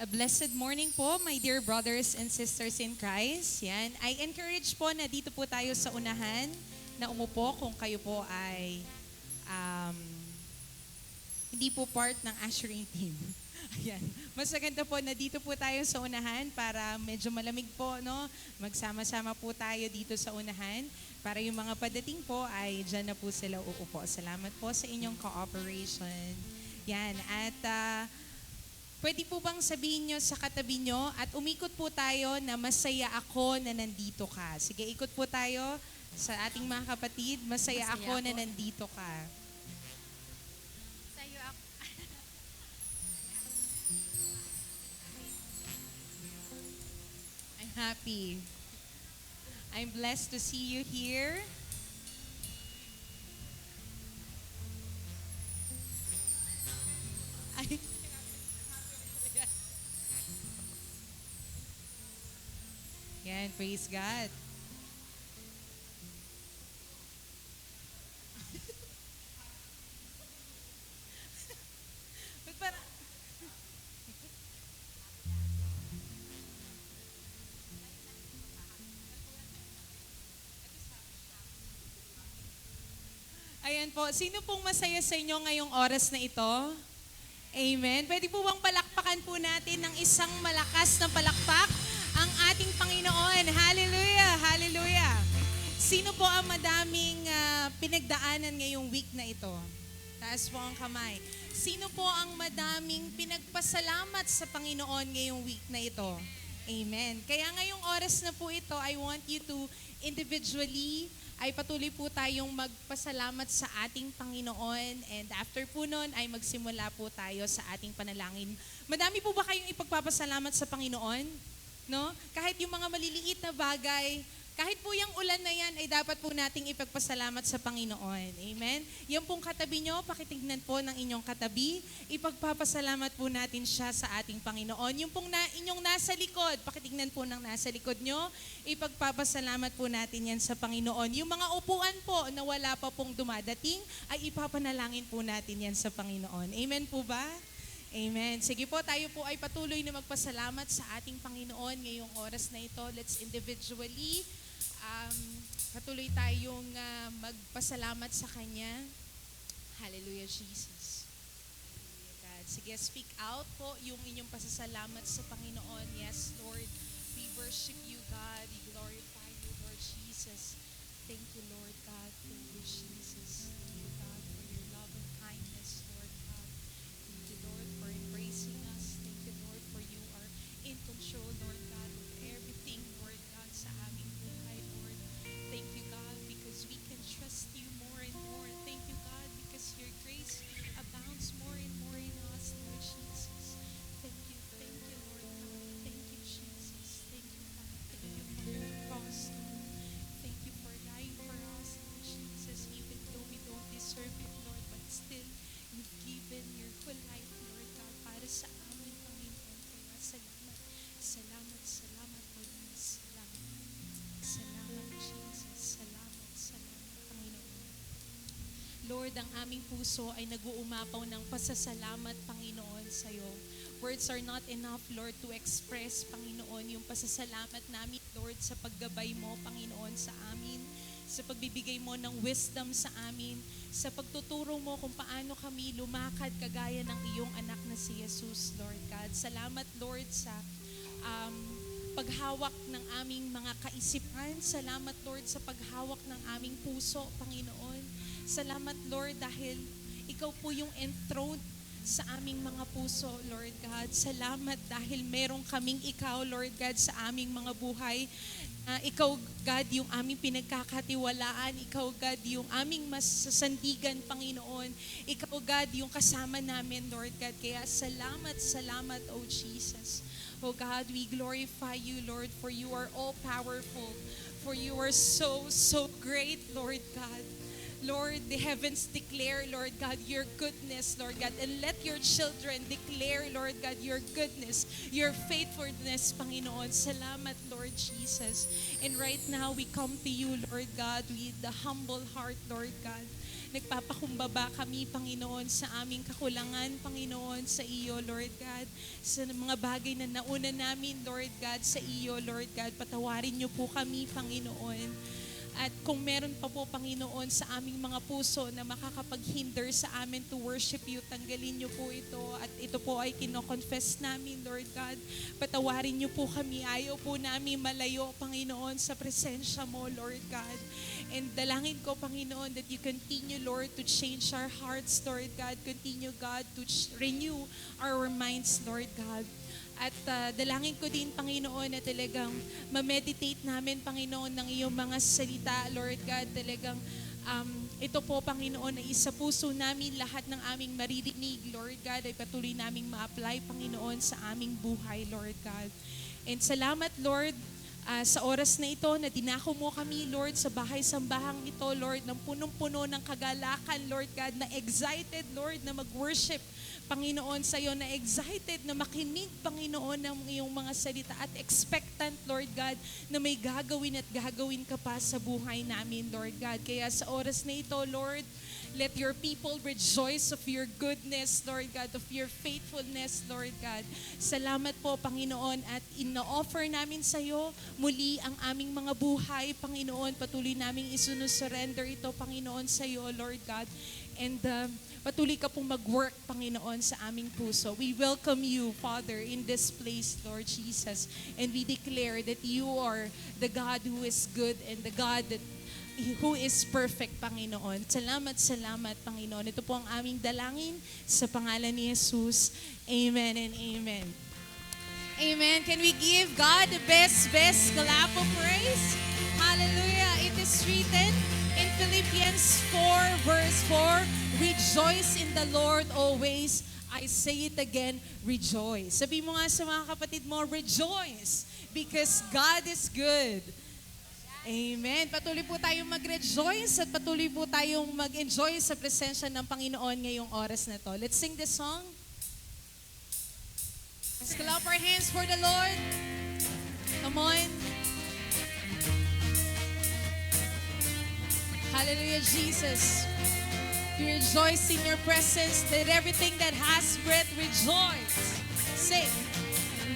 A blessed morning po, my dear brothers and sisters in Christ. Yan. I encourage po na dito po tayo sa unahan na umupo kung kayo po ay um, hindi po part ng ushering team. Ayan. Mas maganda po na dito po tayo sa unahan para medyo malamig po, no? Magsama-sama po tayo dito sa unahan para yung mga padating po ay dyan na po sila uupo. Salamat po sa inyong cooperation. Yan. At pwede po bang sabihin nyo sa katabi nyo at umikot po tayo na masaya ako na nandito ka. Sige, ikot po tayo sa ating mga kapatid. Masaya ako na nandito ka. Sa'yo ako. I'm happy. I'm blessed to see you here. Ay, yan, praise God. Ba't parang, ayan po, sino pong masaya sa inyo ngayong oras na ito? Amen. Pwede po bang palakpakan po natin ng isang malakas na palakpak ang ating Panginoon? Hallelujah! Hallelujah! Sino po ang madaming pinagdaanan ngayong week na ito? Taas po ang kamay. Sino po ang madaming pinagpasalamat sa Panginoon ngayong week na ito? Amen. Kaya ngayong oras na po ito, I want you to individually ay patuloy po tayong magpasalamat sa ating Panginoon, and after po nun ay magsimula po tayo sa ating panalangin. Madami po ba kayong ipagpapasalamat sa Panginoon? No? Kahit yung mga maliliit na bagay, kahit po yung ulan na yan ay dapat po nating ipagpasalamat sa Panginoon. Amen? Yung pong katabi nyo, pakitignan po ng inyong katabi, ipagpapasalamat po natin siya sa ating Panginoon. Yung pong inyong nasa likod, pakitignan po ng nasa likod nyo, ipagpapasalamat po natin yan sa Panginoon. Yung mga upuan po na wala pa pong dumadating, ay ipapanalangin po natin yan sa Panginoon. Amen po ba? Amen. Sige po, tayo po ay patuloy na magpasalamat sa ating Panginoon ngayong oras na ito. Let's individually patuloy tayong magpasalamat sa Kanya. Hallelujah, Jesus. Hallelujah, God. Sige, speak out po yung inyong pasasalamat sa Panginoon. Yes, Lord. We worship you, God. We glorify you, Lord Jesus. Thank you, Lord God. Thank you, Jesus. Thank you, God, for your love and kindness, Lord God. Thank you, Lord, for embracing us. Thank you, Lord, for you are in control, Lord God, of everything, Lord God, sa aming buhay, Lord. Thank you, God, because we can trust you more and more. Thank you, God, because your grace abounds more and more in us, Lord Jesus. Thank you, Lord God. Thank you, Jesus. Thank you, God. Thank you for your cross, Lord. Thank you for dying for us, Lord Jesus, even though we don't deserve it, Lord, but still, you've given your whole life, Lord God, para sa amin, Panginoon. Kaya salamat, salamat, salamat, Lord. Salamat. Salamat, Jesus. Salamat, salamat, Panginoon. Lord, ang aming puso ay nag-uumapaw ng pasasalamat, Panginoon, sa iyo. Words are not enough, Lord, to express, Panginoon, yung pasasalamat namin, Lord, sa paggabay mo, Panginoon, sa amin, sa pagbibigay mo ng wisdom sa amin, sa pagtuturo mo kung paano kami lumakad kagaya ng iyong anak na si Jesus, Lord God. Salamat, Lord, sa paghawak ng aming mga kaisipan. Salamat, Lord, sa paghawak ng aming puso, Panginoon. Salamat, Lord, dahil ikaw po yung enthroned sa aming mga puso, Lord God. Salamat dahil meron kaming ikaw, Lord God, sa aming mga buhay. Ikaw, God, yung aming pinagkakatiwalaan. Ikaw, God, yung aming masasandigan, Panginoon. Ikaw, God, yung kasama namin, Lord God. Kaya salamat, salamat, oh Jesus. Oh God, we glorify you, Lord, for you are all-powerful. For you are so, so great, Lord God. Lord, the heavens declare, Lord God, your goodness, Lord God. And let your children declare, Lord God, your goodness, your faithfulness, Panginoon. Salamat, Lord Jesus. And right now, we come to you, Lord God, with the humble heart, Lord God. nagpapakumbaba kami, Panginoon, sa aming kakulangan, Panginoon, sa iyo, Lord God. Sa mga bagay na nauna namin, Lord God, sa iyo, Lord God. Patawarin niyo po kami, Panginoon. At kung meron pa po, Panginoon, sa aming mga puso na makakapaghinder sa amin to worship you, tanggalin niyo po ito. At ito po ay kino-confess namin, Lord God. Patawarin niyo po kami. Ayaw po namin malayo, Panginoon, sa presensya mo, Lord God. And dalangin ko, Panginoon, that you continue, Lord, to change our hearts, Lord God. Continue, God, to renew our minds, Lord God. At dalangin ko din, Panginoon, na talagang ma-meditate namin, Panginoon, ng iyong mga salita, Lord God. Talagang ito po, Panginoon, na isa puso namin lahat ng aming maririnig, Lord God, ay patuloy naming ma-apply, Panginoon, sa aming buhay, Lord God. And salamat, Lord, sa oras na ito na dinako mo kami, Lord, sa bahay-sambahang ito, Lord, ng punong-puno ng kagalakan, Lord God, na excited, Lord, na mag-worship, Panginoon, sa iyo, na excited na makinig, Panginoon, ng iyong mga salita at expectant, Lord God, na may gagawin at gagawin ka pa sa buhay namin, Lord God. Kaya sa oras na ito, Lord, let your people rejoice of your goodness, Lord God, of your faithfulness, Lord God. Salamat po, Panginoon, at ino-offer namin sa iyo muli ang aming mga buhay, Panginoon. Patuloy namin isunusurrender ito, Panginoon, sa iyo, Lord God. And patuloy ka pong mag-work, Panginoon, sa aming puso. We welcome you, Father, in this place, Lord Jesus. And we declare that you are the God who is good and the God who is perfect, Panginoon. Salamat, salamat, Panginoon. Ito po ang aming dalangin sa pangalan ni Jesus. Amen and amen. Amen. Can we give God the best clap of praise? Hallelujah. It is written in Philippians 4 verse 4, rejoice in the Lord always. I say it again, rejoice. Sabi mo nga sa mga kapatid mo, rejoice because God is good. Amen. Patuloy po tayong mag-rejoice at patuloy po tayong mag-enjoy sa presensya ng Panginoon ngayong oras na to. Let's sing this song. Let's clap our hands for the Lord. Come on. Hallelujah, Jesus. We rejoice in your presence. Let everything that has breath rejoice. Say,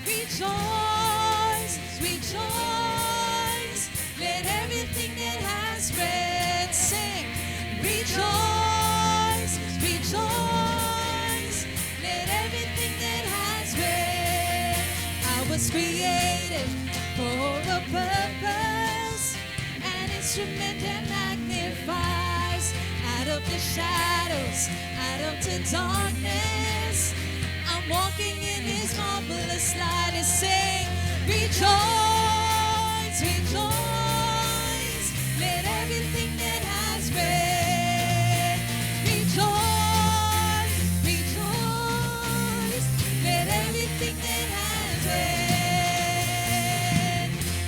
rejoice, rejoice. Let everything that has breath sing. Rejoice, rejoice. Let everything that has breath. I was created for a purpose, an instrument that magnifies. Out of the shadows, out of the darkness, I'm walking in His marvelous light and sing, rejoice, rejoice. Let everything that has breath rejoice, rejoice. Let everything that has breath.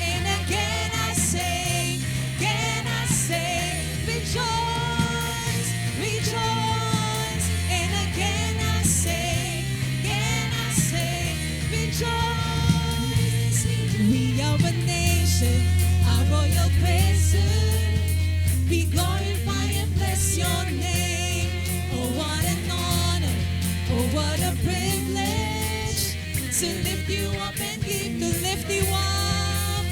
And again I say, rejoice, rejoice. And again I say, rejoice. We are a nation, a royal priesthood. We glorify and bless your name. Oh, what an honor, oh, what a privilege to lift you up and give, to lift you up,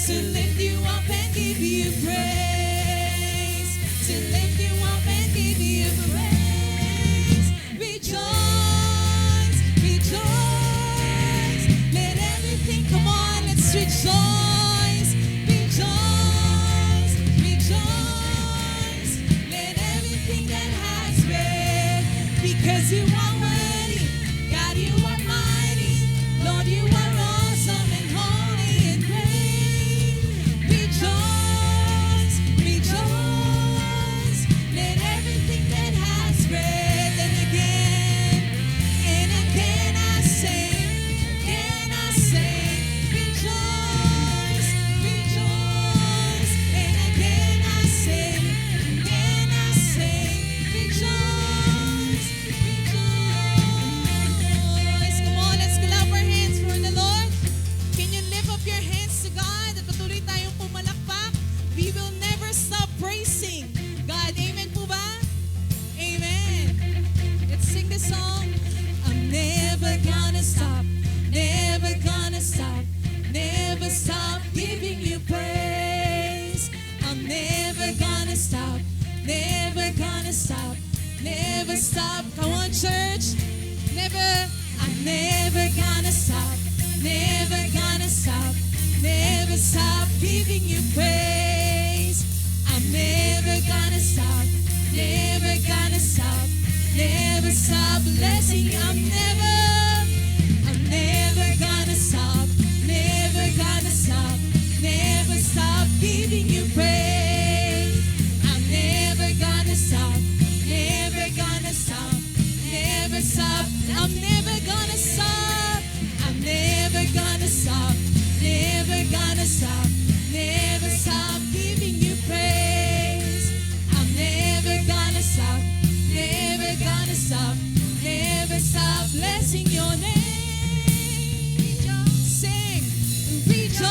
to lift you up and give you praise, to lift you up and give you praise. Rejoice, rejoice. Let everything, come on, let's rejoice, rejoice, rejoice. Let everything that has breath, because you are worthy, God, you are mighty, Lord, you are awesome and holy and great. Rejoice, rejoice. Let everything that has breath, and again I say, rejoice. Hallelujah. I'm never gonna stop, never gonna stop, never stop giving you praise. I'm never gonna stop, never gonna stop, never stop blessing you. I'm never gonna stop, never gonna stop, never stop giving you praise. I'm never gonna stop, never gonna stop, never stop. I'm never gonna stop, I'm never gonna stop, never gonna stop, never stop giving you praise. I'm never gonna stop, never gonna stop, never stop blessing your name. Sing, rejoice,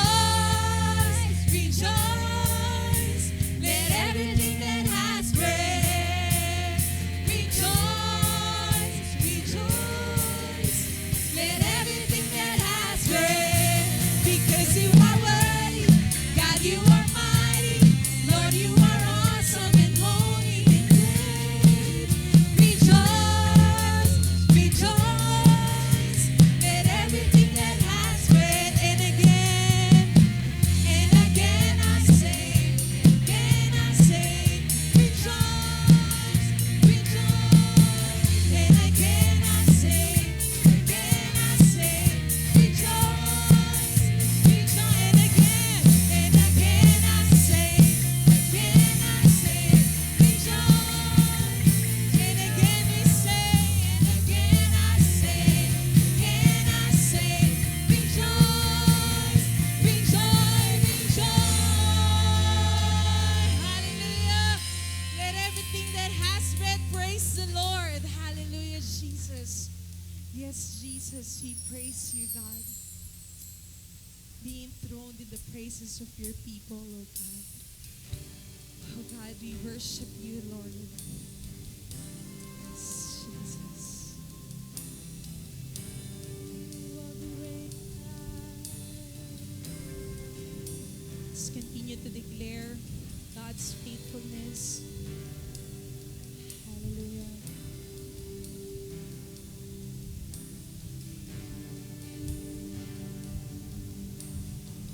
rejoice, let everything that has breath rejoice, rejoice, let everything that has breath, because you are worthy, God, you are mighty, Lord, you are awesome and holy and great. Rejoice, rejoice, let everything that has breath, and again I say, rejoice, rejoice, and again I say, rejoice, rejoice, and again I say, rejoice, and again we say, and again I say, rejoice, rejoice, rejoice. Hallelujah. Let everything that has breath praise the Lord. Hallelujah, Jesus. Yes, Jesus, we praise you, God. Be enthroned in the praises of your people, oh God. Oh God, we worship you, Lord. Yes, Jesus. Let's continue to declare God's faithfulness. Hallelujah.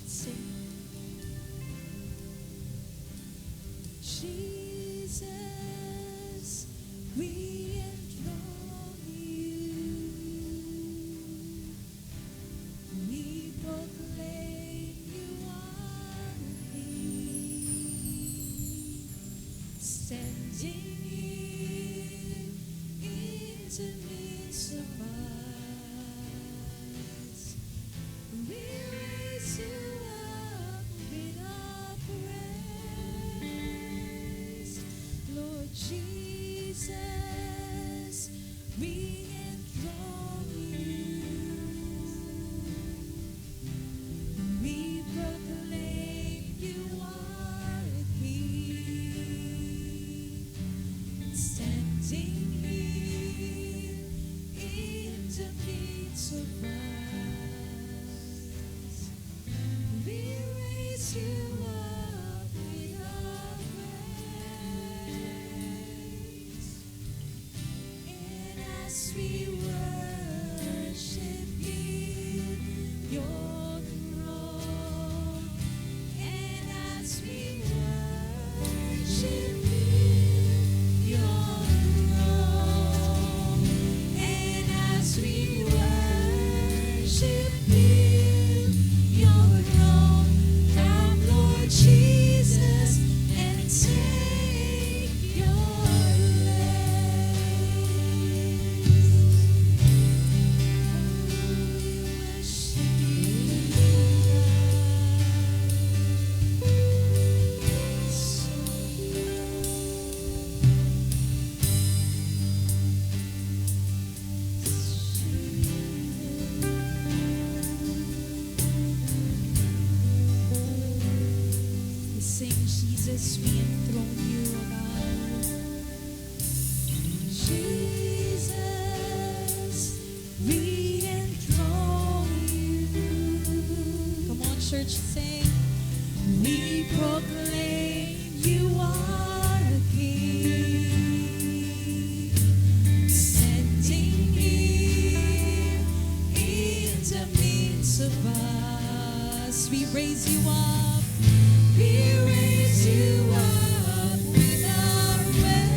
Sing. Jesus, we enthrone you. We proclaim you are King. Standing here in the midst of us, we raise you up with our praise. Lord Jesus, we enthrone you. We proclaim you are King. Standing here in the midst of us, we raise you up with our praise. And as we worship you, your throne, and as we worship you, your throne, and as we worship you, your throne, come, Lord Jesus, and take your We sing, Jesus, we enthrone you, O God. Jesus, we enthrone you. Come on, church, sing. We proclaim you are King. Standing here as we raise you up, we raise you up with our ways.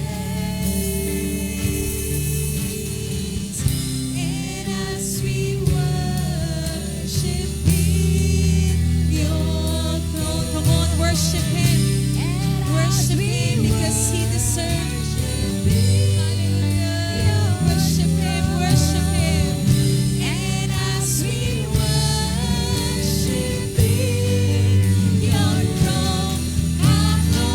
And as we worship in your throne, come on, worship Him. Worship Him because He deserves. Hallelujah. Worship Him, worship Him. And as we worship in your throne, have no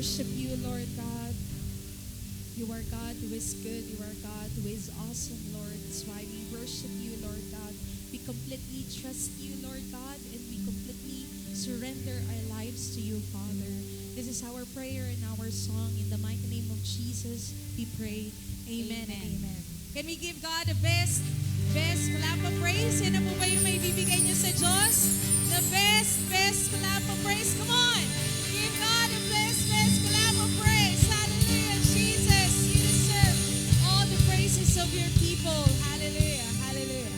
worship you, Lord God. You are God who is good. You are God who is awesome, Lord. That's why we worship you, Lord God. We completely trust you, Lord God, and we completely surrender our lives to you, Father. This is our prayer and our song. In the mighty name of Jesus, we pray. Amen. Amen. And amen. Can we give God the best clap of praise? Yan na po ba yung may bibigay niyo sa Diyos? The best clap of praise. Come on! Give God a best clap of praise. Hallelujah, Jesus. You deserve all the praises of your people. Hallelujah, hallelujah.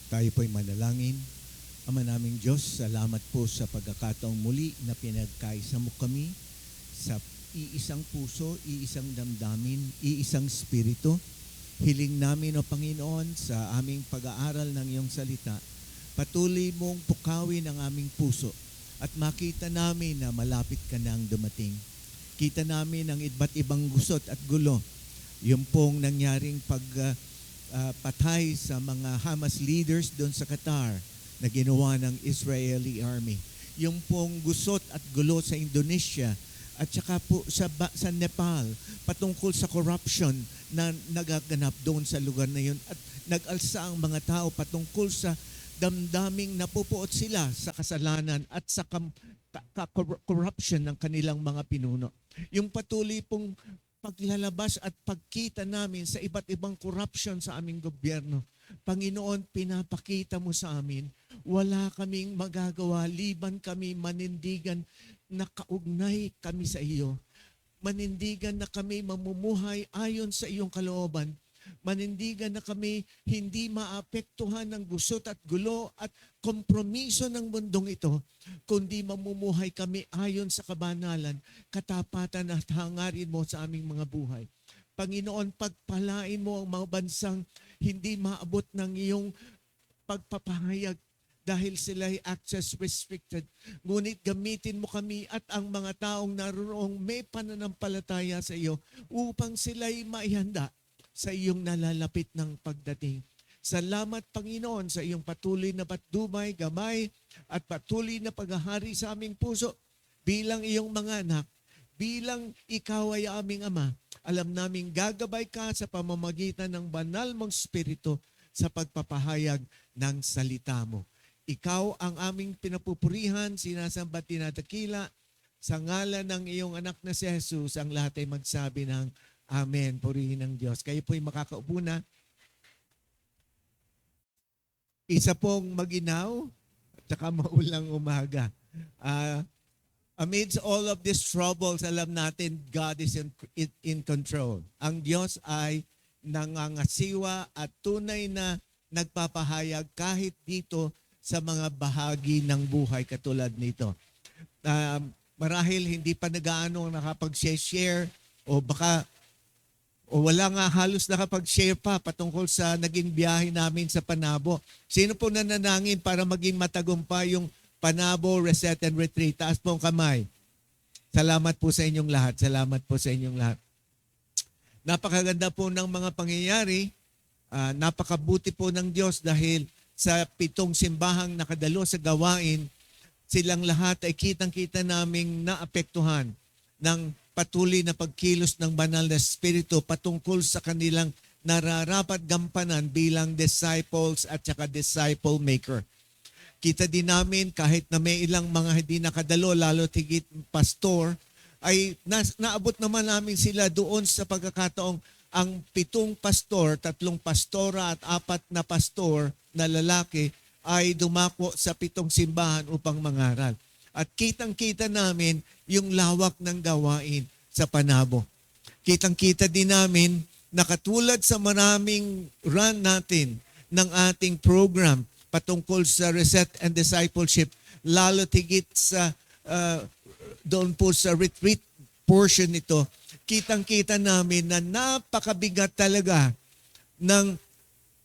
Tayo po'y manalangin. Ama naming Diyos, salamat po sa pagkakataong muli na pinagkaisa mo kami sa iisang puso, iisang damdamin, iisang spirito. Hiling namin, O Panginoon, sa aming pag-aaral ng iyong salita, patuloy mong pukawin ang aming puso at makita namin na malapit ka nang dumating. Kita namin ang iba't ibang gusot at gulo. Yung pong nangyaring patay sa mga Hamas leaders doon sa Qatar na ginawa ng Israeli army. Yung pong gusot at gulo sa Indonesia at saka po sa Nepal patungkol sa corruption na nagaganap doon sa lugar na yun at nag-alsa ang mga tao patungkol sa damdaming napupuot sila sa kasalanan at sa corruption ng kanilang mga pinuno. Yung patuloy pong paglalabas at pagkita namin sa iba't ibang corruption sa aming gobyerno. Panginoon, pinapakita mo sa amin, wala kaming magagawa, liban kami manindigan na kaugnay kami sa iyo. Manindigan na kami mamumuhay ayon sa iyong kalooban. Manindigan na kami hindi maapektuhan ng gusot at gulo at kompromiso ng mundong ito, kundi mamumuhay kami ayon sa kabanalan, katapatan at hangarin mo sa aming mga buhay. Panginoon, pagpalain mo ang mga bansang hindi maabot ng iyong pagpapahayag dahil sila ay access restricted. Ngunit gamitin mo kami at ang mga taong naroong may pananampalataya sa iyo upang sila ay maihanda sa iyong nalalapit ng pagdating. Salamat, Panginoon, sa iyong patuloy na patnubay, gamay, at patuloy na paghahari sa aming puso bilang iyong mga anak, bilang ikaw ay aming Ama. Alam naming gagabay ka sa pamamagitan ng banal mong Espiritu sa pagpapahayag ng salita mo. Ikaw ang aming pinapupurihan, sinasamba, tinadakila, sa ngalan ng iyong anak na si Jesus, ang lahat ay magsabi ng Amen. Purihin ng Diyos. Kayo po'y makakaupo na. Isa pong maginaw at saka maulang umaga. Amidst all of these troubles, alam natin God is in control. Ang Diyos ay nangangasiwa at tunay na nagpapahayag kahit dito sa mga bahagi ng buhay katulad nito. Marahil hindi pa nagaano nakapag-share o baka o wala nga halos nakapag-share pa patungkol sa naging biyahe namin sa Panabo. Sino po nananangin para maging matagumpay yung Panabo Reset and Retreat? Taas po ang kamay. Salamat po sa inyong lahat. Salamat po sa inyong lahat. Napakaganda po ng mga pangyayari. Napakabuti po ng Diyos dahil sa 7 simbahang nakadalo sa gawain, silang lahat ay kitang-kita naming naapektuhan ng patuloy na pagkilos ng banal na Espiritu patungkol sa kanilang nararapat gampanan bilang disciples at saka disciple maker. Kita din namin kahit na may ilang mga hindi nakadalo, lalo tigit pastor, ay naabot naman namin sila doon sa pagkakataong ang 7 pastor, 3 pastora at 4 na pastor na lalaki ay dumako sa 7 simbahan upang mangaral. At kitang-kita namin yung lawak ng gawain sa Panabo. Kitang-kita din namin na katulad sa maraming run natin ng ating program patungkol sa Reset and Discipleship, lalo tigit sa doon po sa retreat portion nito, kitang-kita namin na napakabigat talaga ng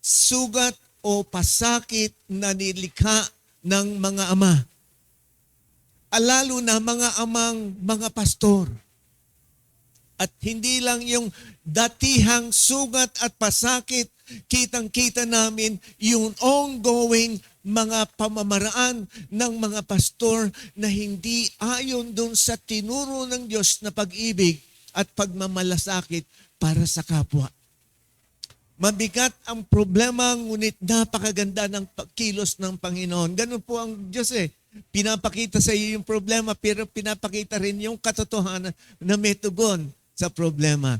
sugat o pasakit na nilikha ng mga ama. Lalo na mga amang mga pastor. At hindi lang yung datihang sugat at pasakit, kitang-kita namin yung ongoing mga pamamaraan ng mga pastor na hindi ayon dun sa tinuro ng Diyos na pag-ibig at pagmamalasakit para sa kapwa. Mabigat ang problema, ngunit napakaganda ng kilos ng Panginoon. Ganun po ang Diyos Pinapakita sa iyo yung problema, pero pinapakita rin yung katotohanan na may tugon sa problema.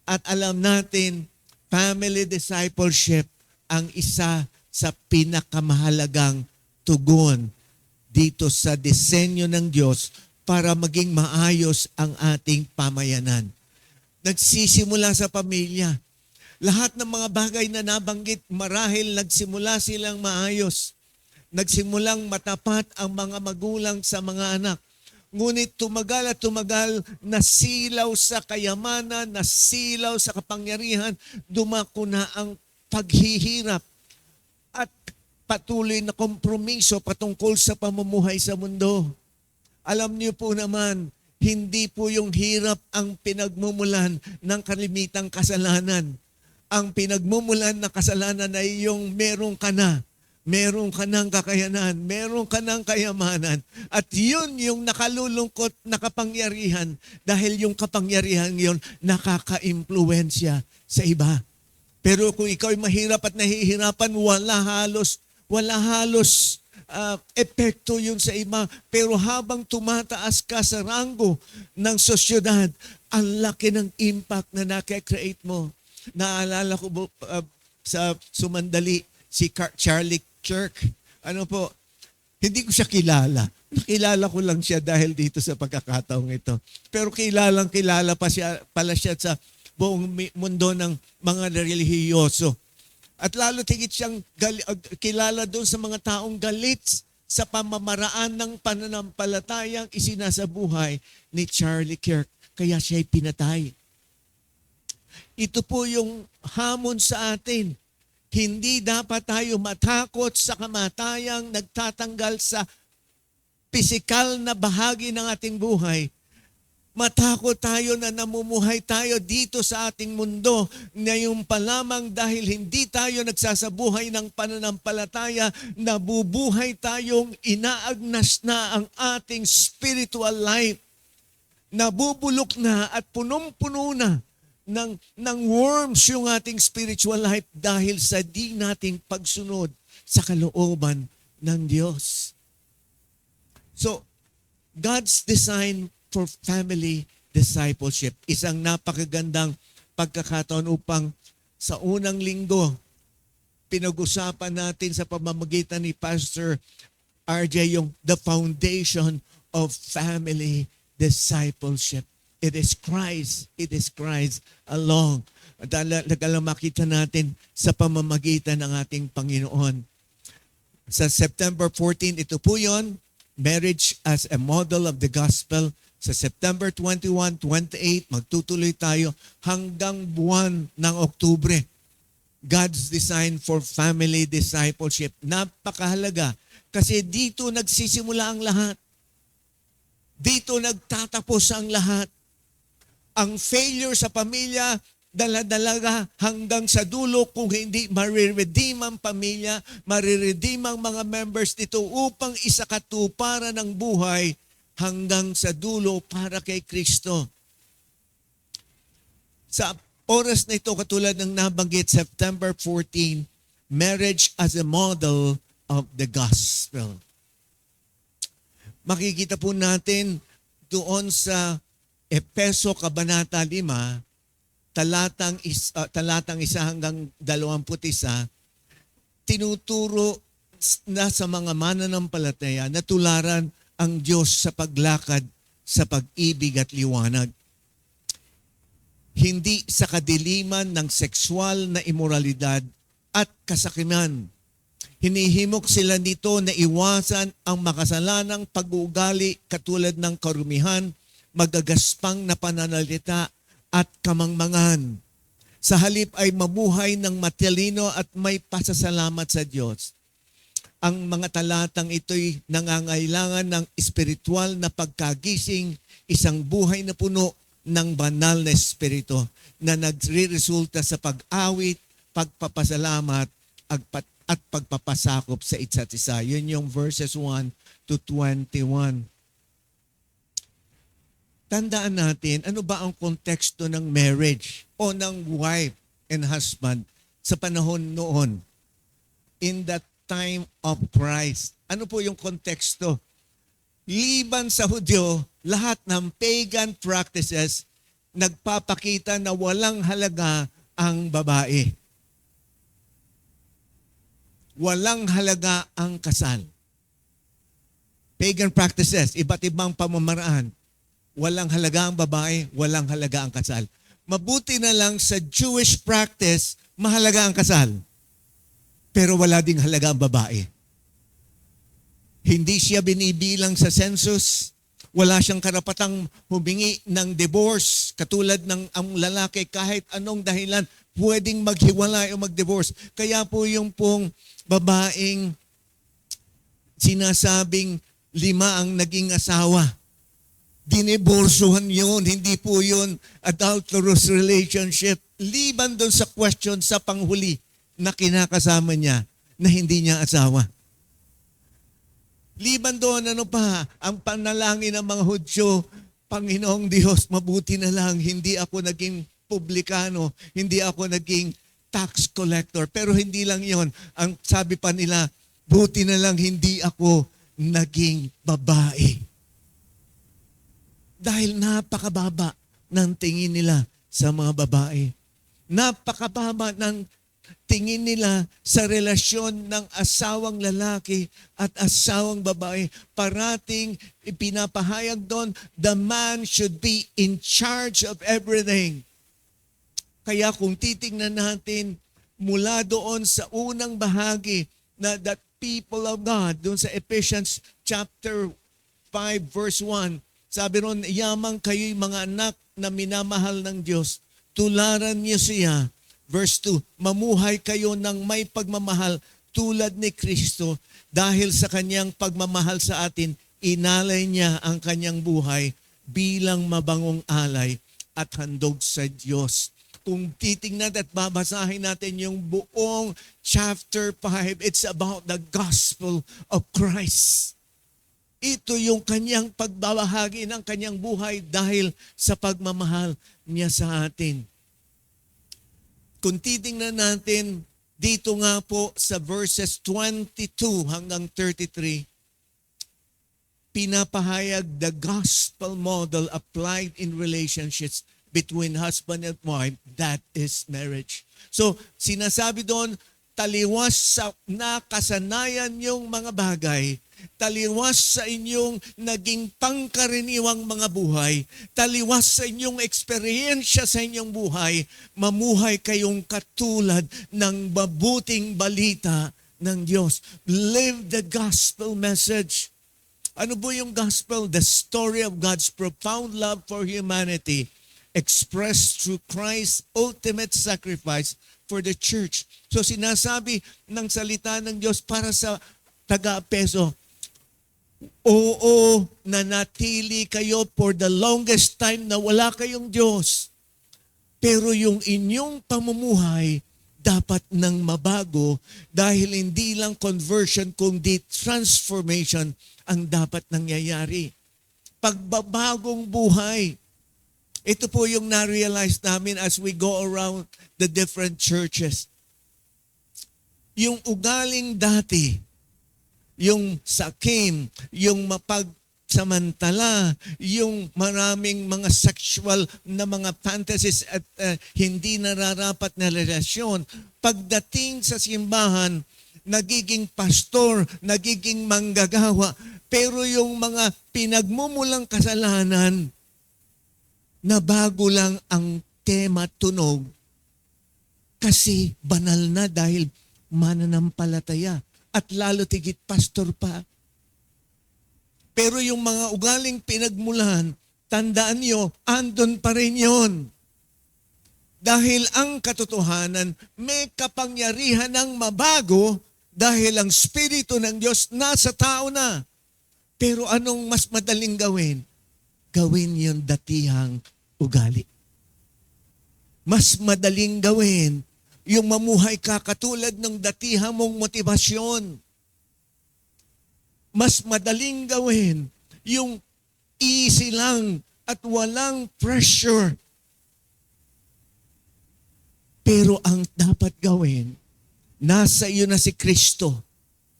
At alam natin, family discipleship ang isa sa pinakamahalagang tugon dito sa disenyo ng Diyos para maging maayos ang ating pamayanan. Nagsisimula sa pamilya. Lahat ng mga bagay na nabanggit, marahil nagsimula silang maayos. nagsimulang matapat ang mga magulang sa mga anak. Ngunit tumagal at tumagal, nasilaw sa kayamanan, nasilaw sa kapangyarihan, dumako na ang paghihirap at patuloy na kompromiso patungkol sa pamumuhay sa mundo. Alam niyo po naman, hindi po yung hirap ang pinagmumulan ng kalimitang kasalanan. Ang pinagmumulan ng kasalanan ay yung meron ka na. Meron ka ng kakayanan, meron ka ng kayamanan. At yun yung nakalulungkot na kapangyarihan dahil yung kapangyarihan yun nakaka-impluensya sa iba. Pero kung ikaw ay mahirap at nahihirapan, wala halos epekto yun sa iba. Pero habang tumataas ka sa rango ng sosyedad, ang laki ng impact na nakakreate mo. Naalala ko sa sumandali, si Charlie Kirk. Hindi ko siya kilala. Nakilala ko lang siya dahil dito sa pagkakataong ito. Pero kilala pala siya sa buong mundo ng mga relihiyoso. At lalo tigit siyang kilala doon sa mga taong galit sa pamamaraan ng pananampalatayang isinasabuhay ni Charlie Kirk. Kaya siya'y pinatay. Ito po yung hamon sa atin. Hindi dapat tayo matakot sa kamatayang nagtatanggal sa pisikal na bahagi ng ating buhay. Matakot tayo na namumuhay tayo dito sa ating mundo ngayon pa lamang dahil hindi tayo nagsasabuhay ng pananampalataya, nabubuhay tayong inaagnas na ang ating spiritual life. Nabubulok na at punong-puno na ng worms yung ating spiritual life dahil sa di nating pagsunod sa kalooban ng Diyos. So, God's design for family discipleship. Isang napakagandang pagkakataon upang sa unang linggo, pinag-usapan natin sa pamamagitan ni Pastor RJ yung the foundation of family discipleship. It is Christ. It is Christ alone. At nagalang makita natin sa pamamagitan ng ating Panginoon. Sa September 14, ito po yun, Marriage as a Model of the Gospel. Sa September 21, 28, magtutuloy tayo hanggang buwan ng Oktubre. God's design for family discipleship. Napakahalaga kasi dito nagsisimula ang lahat. Dito nagtatapos ang lahat. Ang failure sa pamilya, dala-dalaga hanggang sa dulo kung hindi mariredeem ang pamilya, mariredeem ang mga members nito upang isakatuparan ng buhay hanggang sa dulo para kay Kristo. Sa oras na ito, katulad ng nabanggit, September 14, Marriage as a Model of the Gospel. Makikita po natin doon sa Efeso Kabanata 5, talatang 1 hanggang 21, tinuturo na sa mga mananampalataya na tularan ang Diyos sa paglakad sa pag-ibig at liwanag. Hindi sa kadiliman ng sexual na imoralidad at kasakiman. Hinihimok sila nito na iwasan ang makasalanang pag-uugali katulad ng karumihan, magagaspang na pananalita at kamangmangan. Sa halip ay mabuhay ng matalino at may pasasalamat sa Diyos. Ang mga talatang ito'y nangangailangan ng espiritual na pagkagising, isang buhay na puno ng banal na espiritu na nagre-resulta sa pag-awit, pagpapasalamat at pagpapasakop sa isa't isa. Yun yung verses 1 to 21. Tandaan natin, ano ba ang konteksto ng marriage o ng wife and husband sa panahon noon? In that time of Christ. Ano po yung konteksto? Liban sa Hudyo, lahat ng pagan practices nagpapakita na walang halaga ang babae. Walang halaga ang kasal. Pagan practices, iba't ibang pamamaraan. Walang halaga ang babae, walang halaga ang kasal. Mabuti na lang sa Jewish practice, mahalaga ang kasal. Pero wala ding halaga ang babae. Hindi siya binibilang sa census. Wala siyang karapatang humingi ng divorce. Katulad ng ang lalaki, kahit anong dahilan, pwedeng maghiwalay o mag-divorce. Kaya po yung pong babaeng sinasabing 5 ang naging asawa, diniborsuhan yun. Hindi po yun adulterous relationship. Liban doon sa question sa panghuli na kinakasama niya na hindi niya asawa. Liban doon, ano pa, ang panalangin ng mga Hudyo, Panginoong Diyos, mabuti na lang, hindi ako naging publikano, hindi ako naging tax collector. Pero hindi lang yon. Ang sabi pa nila, buti na lang hindi ako naging babae. Dahil napakababa ng tingin nila sa mga babae. Napakababa ng tingin nila sa relasyon ng asawang lalaki at asawang babae. Parating ipinapahayag doon, the man should be in charge of everything. Kaya kung titingnan natin mula doon sa unang bahagi na that people of God, doon sa Ephesians chapter 5 verse 1, sabi ron, yamang kayo'y mga anak na minamahal ng Diyos, tularan niyo siya. Verse 2, mamuhay kayo ng may pagmamahal tulad ni Kristo dahil sa kanyang pagmamahal sa atin, inalay niya ang kanyang buhay bilang mabangong alay at handog sa Diyos. Kung titingnan at babasahin natin yung buong chapter 5, it's about the gospel of Christ. Ito yung kanyang pagbabahagi ng kanyang buhay dahil sa pagmamahal niya sa atin. Kung titingnan natin dito nga po sa verses 22 hanggang 33, pinapahayag the gospel model applied in relationships between husband and wife, that is marriage. So, sinasabi doon, taliwas sa nakasanayan yung mga bagay, taliwas sa inyong naging pangkaraniwang mga buhay, taliwas sa inyong eksperyensya sa inyong buhay, mamuhay kayong katulad ng mabuting balita ng Diyos. Live the gospel message. Ano po yung gospel? The story of God's profound love for humanity expressed through Christ's ultimate sacrifice for the church. So sinasabi ng salita ng Diyos para sa taga-Apeso, oo, nanatili kayo for the longest time na wala kayong Diyos. Pero yung inyong pamumuhay dapat nang mabago dahil hindi lang conversion kundi transformation ang dapat nangyayari. Pagbabagong buhay. Ito po yung na-realize namin as we go around the different churches. Yung ugaling dati, yung sakim, yung mapagsamantala, yung maraming mga sexual na mga fantasies at hindi nararapat na relasyon, pagdating sa simbahan, nagiging pastor, nagiging manggagawa, pero yung mga pinagmumulang kasalanan, na bago lang ang tema tunog kasi banal na dahil mananampalataya at lalo tigit pastor pa. Pero yung mga ugaling pinagmulan, tandaan nyo, andun pa rin yun. Dahil ang katotohanan, may kapangyarihan ng mabago dahil ang Espiritu ng Diyos nasa tao na. Pero anong mas madaling gawin? Gawin yung datihang ugali. Mas madaling gawin yung mamuhay ka katulad ng datihang mong motibasyon. Mas madaling gawin yung easy lang at walang pressure. Pero ang dapat gawin, nasa iyo na si Kristo.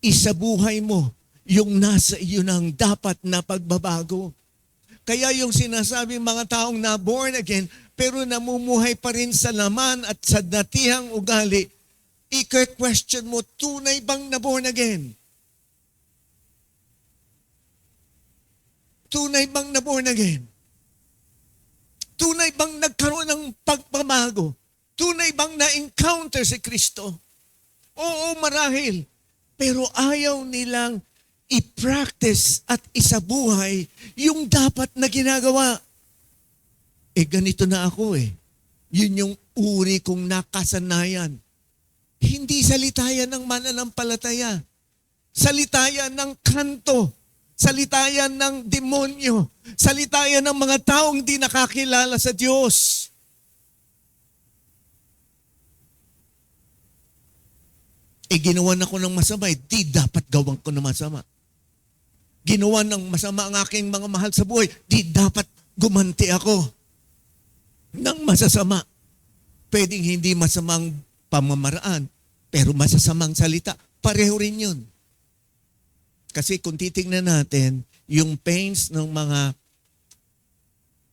Isabuhay mo yung nasa iyo ng dapat na pagbabago. Kaya yung sinasabi mga taong na born again, pero namumuhay pa rin sa laman at sa datihang ugali, i-question mo, tunay bang na born again? Tunay bang na born again? Tunay bang nagkaroon ng pagbabago? Tunay bang na-encounter si Kristo? Oo, marahil. Pero ayaw nilang i-practice at isabuhay yung dapat na ginagawa. Ganito na ako eh. Yun yung uri kong nakasanayan. Hindi salita yan ng mananampalataya. Salita yan ng kanto. Salita yan ng demonyo. Salita yan ng mga taong di nakakilala sa Diyos. Ginawan ako ng masama, di dapat gawin ko ng masama. Ginawa ng masama ang aking mga mahal sa buhay, di dapat gumanti ako ng masasama. Pwedeng hindi masamang pamamaraan, pero masasamang salita, pareho rin yun. Kasi kung titingnan natin, yung pains ng mga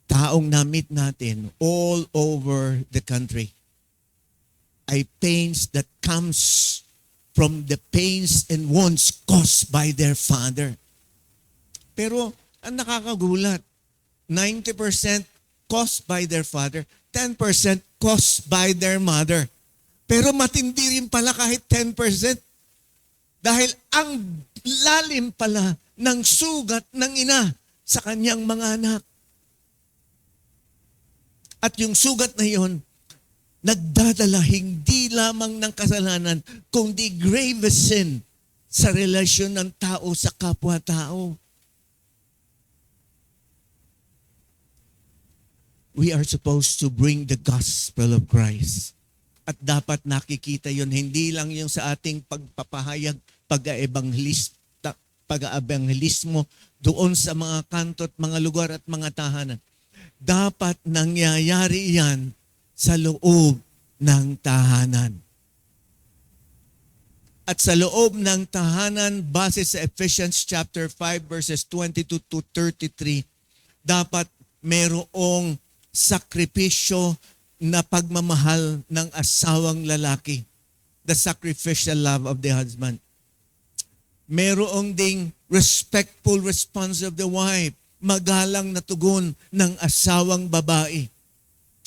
taong na-meet natin all over the country ay pains that comes from the pains and wounds caused by their father. Pero ang nakakagulat, 90% caused by their father, 10% caused by their mother. Pero matindi rin pala kahit 10%. Dahil ang lalim pala ng sugat ng ina sa kanyang mga anak. At yung sugat na yon, nagdadala hindi lamang ng kasalanan, kundi grave sin sa relasyon ng tao sa kapwa-tao. We are supposed to bring the gospel of Christ. At dapat nakikita yon hindi lang yung sa ating pagpapahayag, pag-eebanghelismo doon sa mga kanto at mga lugar at mga tahanan. Dapat nangyayari yan sa loob ng tahanan. At sa loob ng tahanan, base sa Ephesians chapter 5 verses 22 to 33, dapat merong sakripisyo na pagmamahal ng asawang lalaki. The sacrificial love of the husband. Merong ding respectful response of the wife. Magalang na tugon ng asawang babae.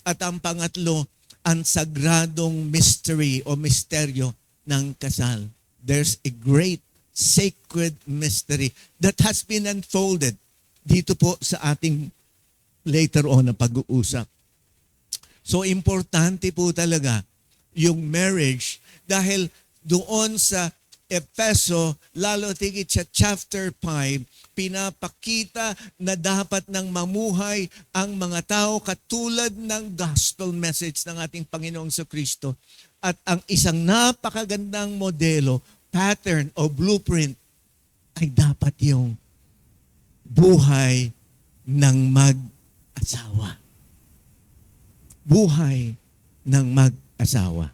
At ang pangatlo, ang sagradong mystery o misteryo ng kasal. There's a great sacred mystery that has been unfolded dito po sa ating later on na pag-uusap. So importante po talaga yung marriage dahil doon sa Efeso, lalo tigit sa chapter 5, pinapakita na dapat nang mamuhay ang mga tao katulad ng gospel message ng ating Panginoong Kristo. At ang isang napakagandang modelo, pattern o blueprint ay dapat yung buhay ng mag-asawa. Buhay ng mag-asawa.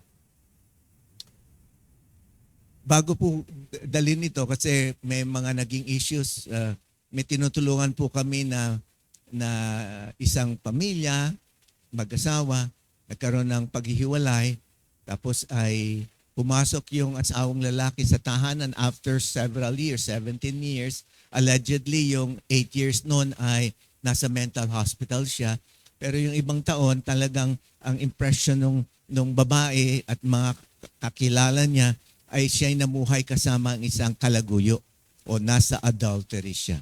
Bago po dalhin ito, kasi may mga naging issues, may tinutulungan po kami na isang pamilya, mag-asawa, nagkaroon ng paghihiwalay, tapos ay pumasok yung asawang lalaki sa tahanan after several years, 17 years. Allegedly, yung 8 years noon ay nasa mental hospital siya. Pero yung ibang taon, talagang ang impression nung babae at mga kakilala niya ay siya'y namuhay kasama ang isang kalaguyo o nasa adultery siya.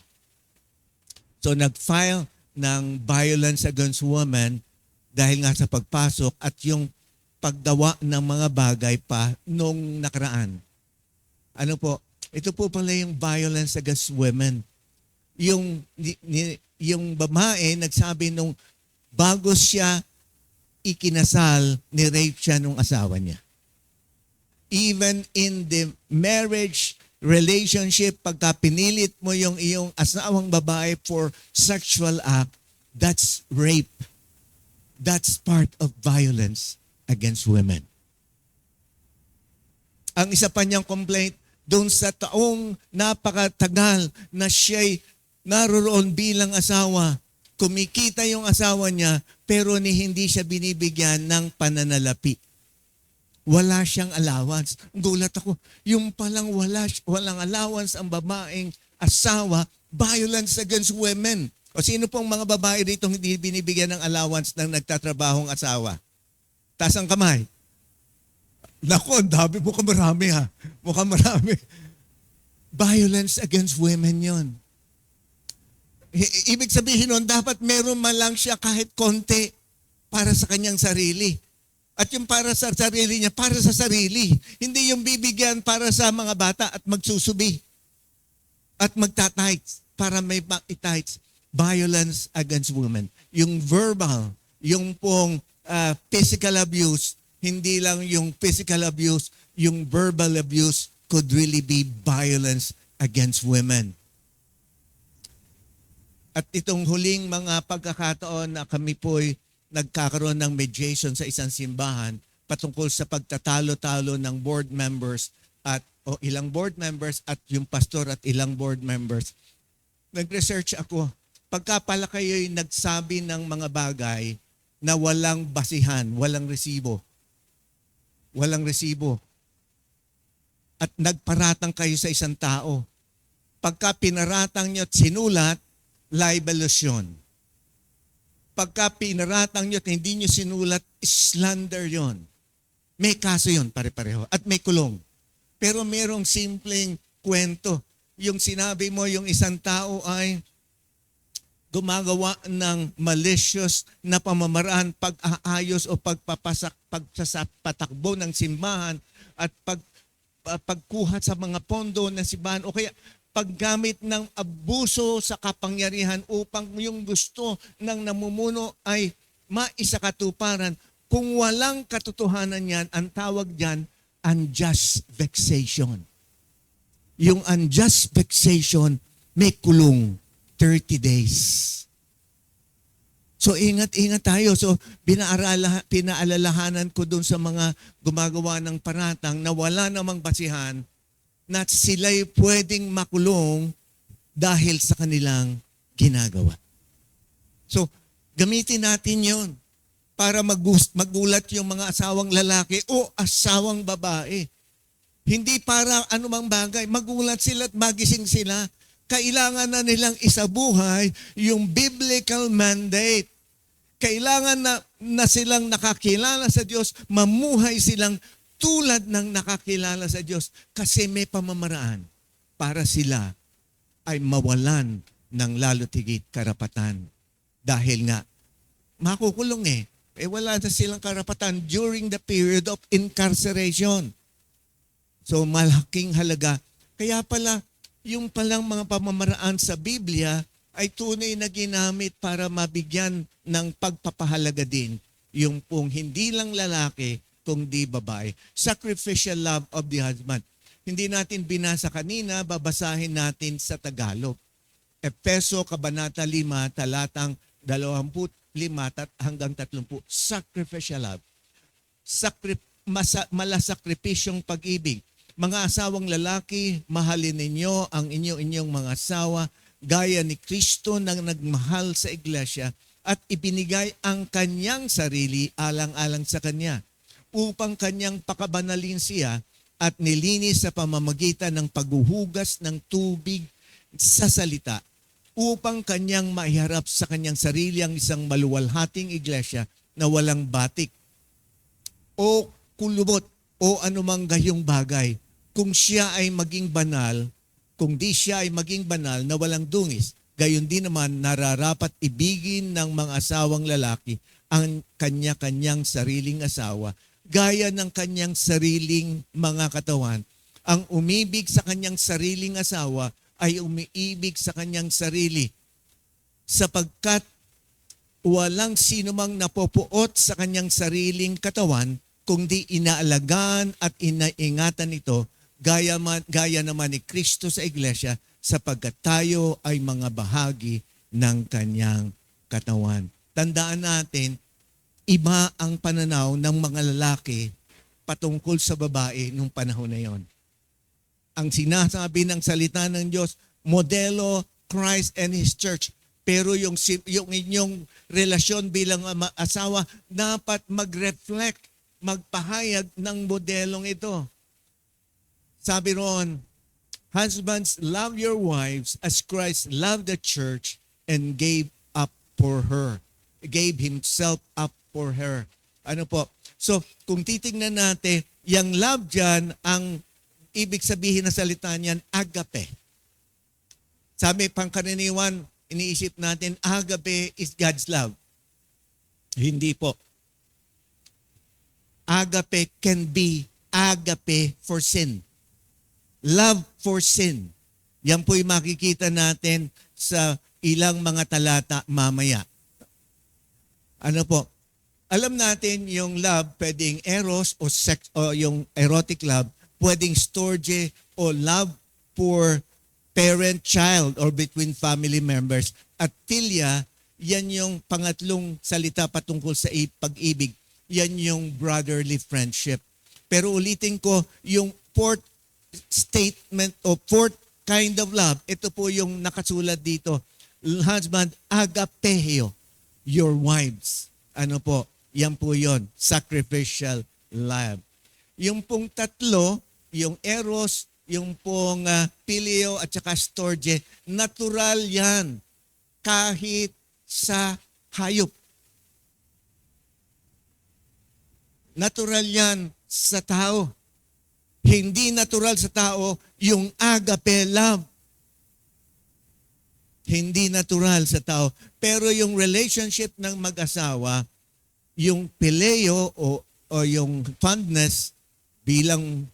So nag-file ng violence against women dahil nga sa pagpasok at yung paggawa ng mga bagay pa nung nakaraan. Ano po? Ito po pala yung violence against women. Yung babae nagsabi nung bago siya ikinasal, ni-rape siya nung asawa niya. Even in the marriage relationship, pagka pinilit mo yung iyong asawang babae for sexual act, that's rape. That's part of violence against women. Ang isa pa niyang complaint, doon sa taong napakatagal na siya'y naroon bilang asawa, kumikita yung asawa niya, pero hindi siya binibigyan ng pananalapi. Wala siyang allowance. Gulat ako, yung palang walang allowance ang babaeng asawa, violence against women. O sino pong mga babae dito hindi binibigyan ng allowance ng nagtatrabahong asawa? Taas ang kamay. Naku, ang dami. Mukhang marami ha. Mukhang marami. Violence against women yon. Ibig sabihin nun, dapat meron man lang siya kahit konti para sa kanyang sarili. At yung para sa sarili niya, para sa sarili. Hindi yung bibigyan para sa mga bata at magsusubi. At magtatights para may tights. Violence against women. Yung verbal, yung pong physical abuse, hindi lang yung physical abuse, yung verbal abuse could really be violence against women. At itong huling mga pagkakataon na kami po'y nagkakaroon ng mediation sa isang simbahan patungkol sa pagtatalo-talo ng board members o ilang board members at yung pastor at ilang board members. Nag-research ako. Pagka pala kayo'y nagsabi ng mga bagay na walang basihan, walang resibo. Walang resibo. At nagparatang kayo sa isang tao. Pagka pinaratang nyo at sinulat, libelous yun. Pagka pinaratang nyo at hindi nyo sinulat, slander yon. May kaso yun, pare-pareho. At may kulong. Pero merong simpleng kwento. Yung sinabi mo, yung isang tao ay gumagawa ng malicious na pamamaraan, pag-aayos o pagpatakbo ng simbahan at pagkuha sa mga pondo ng simbahan o kaya paggamit ng abuso sa kapangyarihan upang yung gusto ng namumuno ay maisakatuparan. Kung walang katotohanan yan, ang tawag dyan, unjust vexation. Yung unjust vexation, may kulong 30 days. So ingat-ingat tayo. So pinaalalahanan ko dun sa mga gumagawa ng paratang na wala namang basihan na sila'y pwedeng makulong dahil sa kanilang ginagawa. So, gamitin natin yon para magulat yung mga asawang lalaki o asawang babae. Hindi para anumang bagay. Magulat sila at magising sila. Kailangan na nilang isabuhay yung biblical mandate. Kailangan na silang nakakilala sa Diyos, mamuhay silang tulad ng nakakilala sa Diyos kasi may pamamaraan para sila ay mawalan ng lalo't higit karapatan. Dahil nga, makukulong wala na silang karapatan during the period of incarceration. So malaking halaga. Kaya pala, yung palang mga pamamaraan sa Biblia ay tunay na ginamit para mabigyan ng pagpapahalaga din yung pong hindi lang lalaki, kundi babae. Sacrificial love of the husband. Hindi natin binasa kanina, babasahin natin sa Tagalog. Efeso, Kabanata 5, talatang 25 hanggang 30. Sacrificial love. Malasakripisyong pag-ibig. Mga asawang lalaki, mahalin ninyo ang inyong mga asawa gaya ni Kristo nang nagmahal sa iglesia at ibinigay ang kanyang sarili alang-alang sa kanya upang kanyang pakabanalin siya at nilinis sa pamamagitan ng paghuhugas ng tubig sa salita upang kanyang maiharap sa kanyang sarili ang isang maluwalhating iglesia na walang batik o kulubot o anumang gayong bagay. Kung siya ay maging banal, kung di siya ay maging banal na walang dungis, gayon din naman nararapat ibigin ng mga asawang lalaki ang kanya-kanyang sariling asawa gaya ng kanyang sariling mga katawan. Ang umibig sa kanyang sariling asawa ay umiibig sa kanyang sarili sapagkat walang sinumang napopuot sa kanyang sariling katawan kundi inaalagaan at inaingatan ito gaya naman ni Kristo sa iglesia sapagkat tayo ay mga bahagi ng kanyang katawan. Tandaan natin, iba ang pananaw ng mga lalaki patungkol sa babae nung panahon na yon. Ang sinasabi ng salita ng Diyos, modelo Christ and His Church. Pero yung inyong relasyon bilang asawa, dapat mag-reflect, magpahayag ng modelong ito. Sabi roon, husbands, love your wives as Christ loved the church and gave up for her. Gave Himself up for her. Ano po? So, kung titingnan natin, yung love dyan, ang ibig sabihin ng salita niyan, agape. Sabi, pangkaraniwan, iniisip natin, agape is God's love. Hindi po. Agape can be agape for sin. Love for sin. Yan po'y makikita natin sa ilang mga talata mamaya. Ano po? Alam natin yung love, pwedeng eros o sex o yung erotic love, pwedeng storge o love for parent-child or between family members. At philia, yan yung pangatlong salita patungkol sa pag-ibig. Yan yung brotherly friendship. Pero ulitin ko, yung fourth statement o fourth kind of love, ito po yung nakasulat dito. Husband, agapeo your wives. Ano po? Yan po yon, sacrificial love. Yung pong tatlo, yung eros, yung pong phileo at saka storge, natural yan kahit sa hayop. Natural yan sa tao. Hindi natural sa tao yung agape love. Hindi natural sa tao. Pero yung relationship ng mag-asawa, yung phileo o yung fondness bilang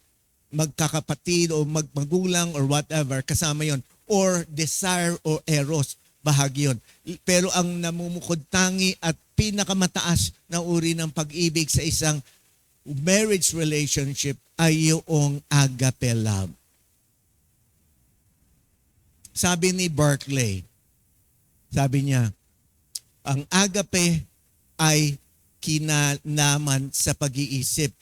magkakapatid o magmagulang or whatever, kasama yon. Or desire o eros, bahagi yun. Pero ang namumukod tangi at pinakamataas na uri ng pag-ibig sa isang marriage relationship ay yung agape love. Sabi ni Barclay, sabi niya, ang agape ay kinalaman sa pag-iisip.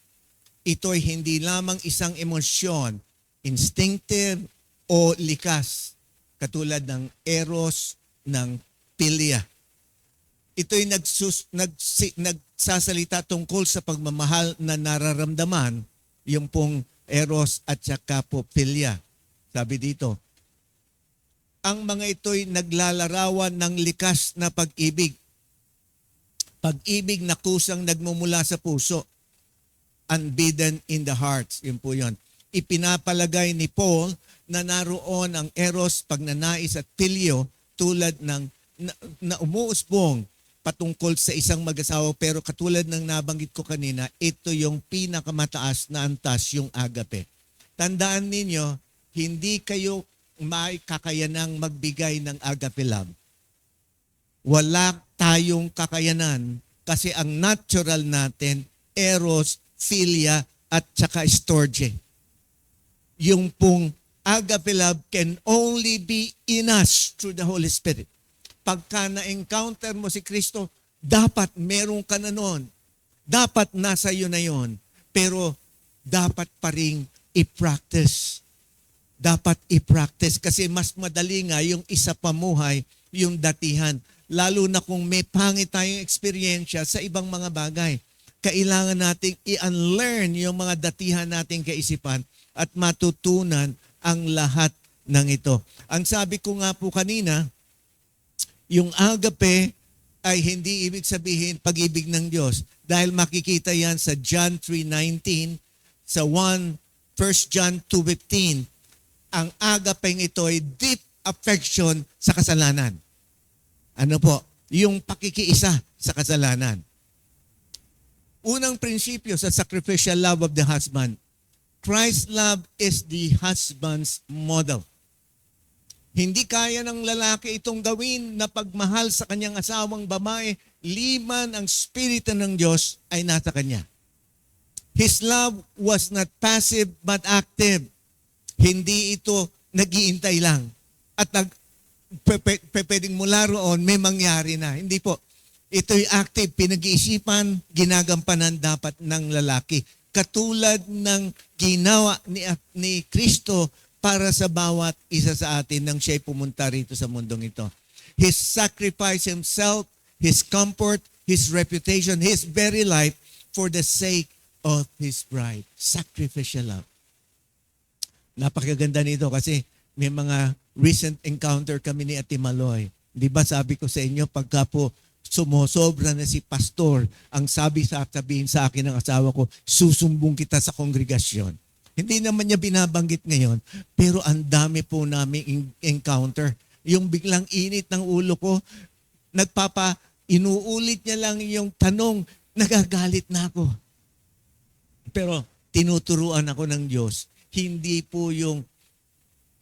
Ito ay hindi lamang isang emosyon, instinctive o likas, katulad ng eros, ng philia. Ito'y nagsasalita tungkol sa pagmamahal na nararamdaman, yung pong eros at saka po philia. Sabi dito, ang mga ito'y naglalarawan ng likas na pag-ibig. Pag-ibig na kusang nagmumula sa puso. Unbidden in the hearts. Yun po yun. Ipinapalagay ni Paul na naroon ang eros, pagnanais at phileo tulad ng na umuusbong patungkol sa isang mag-asawa, pero katulad ng nabanggit ko kanina, ito yung pinakamataas na antas, yung agape. Tandaan ninyo, hindi kayo may kakayanang magbigay ng agape love. Wala tayong kakayanan kasi ang natural natin, eros, philia, at saka storge. Yung pong agape love can only be in us through the Holy Spirit. Pagka na-encounter mo si Kristo, dapat meron ka na nun. Dapat nasa iyo na yon. Pero dapat pa rin i-practice. Dapat i-practice kasi mas madali nga yung isa pamuhay, yung datihan. Lalo na kung may pangit tayong eksperyensya sa ibang mga bagay. Kailangan nating i-unlearn yung mga datihan nating kaisipan at matutunan ang lahat ng ito. Ang sabi ko nga po kanina, yung agape ay hindi ibig sabihin pag-ibig ng Diyos. Dahil makikita yan sa John 3:19, sa 1 John 2:15. Ang agape ito ay deep affection sa kasalanan. Ano po? Yung pakikiisa sa kasalanan. Unang prinsipyo sa sacrificial love of the husband. Christ's love is the husband's model. Hindi kaya ng lalaki itong gawin na pagmahal sa kanyang asawang babae, liman ang Espiritu ng Diyos ay nasa kanya. His love was not passive but active. Hindi ito nag-iintay lang. At pwedeng mula roon, may mangyari na. Hindi po. Ito'y active, pinag-iisipan, ginagampanan dapat ng lalaki. Katulad ng ginawa ni Kristo para sa bawat isa sa atin nang siya'y pumunta rito sa mundong ito. He sacrificed himself, his comfort, his reputation, his very life for the sake of his bride. Sacrificial love. Napakaganda nito kasi may mga recent encounter kami ni Ate Maloy. Di ba sabi ko sa inyo, pagka po sumosobra na si pastor, ang sabihin sa akin ng asawa ko, susumbong kita sa kongregasyon. Hindi naman niya binabanggit ngayon, pero ang dami po namin encounter. Yung biglang init ng ulo ko, inuulit niya lang yung tanong, nagagalit na ako. Pero tinuturuan ako ng Diyos, hindi po yung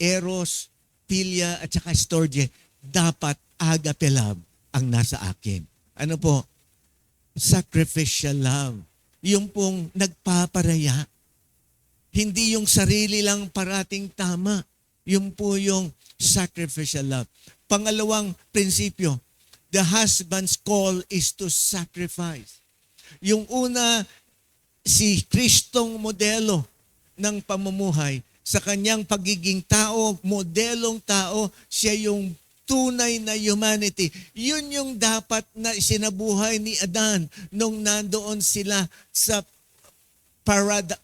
eros, philia at saka storge, dapat agape love ang nasa akin. Ano po? Sacrificial love. Yung pong nagpaparaya. Hindi yung sarili lang parating tama. Yung po yung sacrificial love. Pangalawang prinsipyo, the husband's call is to sacrifice. Yung una, si Kristong modelo ng pamumuhay, sa kanyang pagiging tao, modelong tao, siya yung tunay na humanity. Yun yung dapat na sinabuhay ni Adan nung nandoon sila sa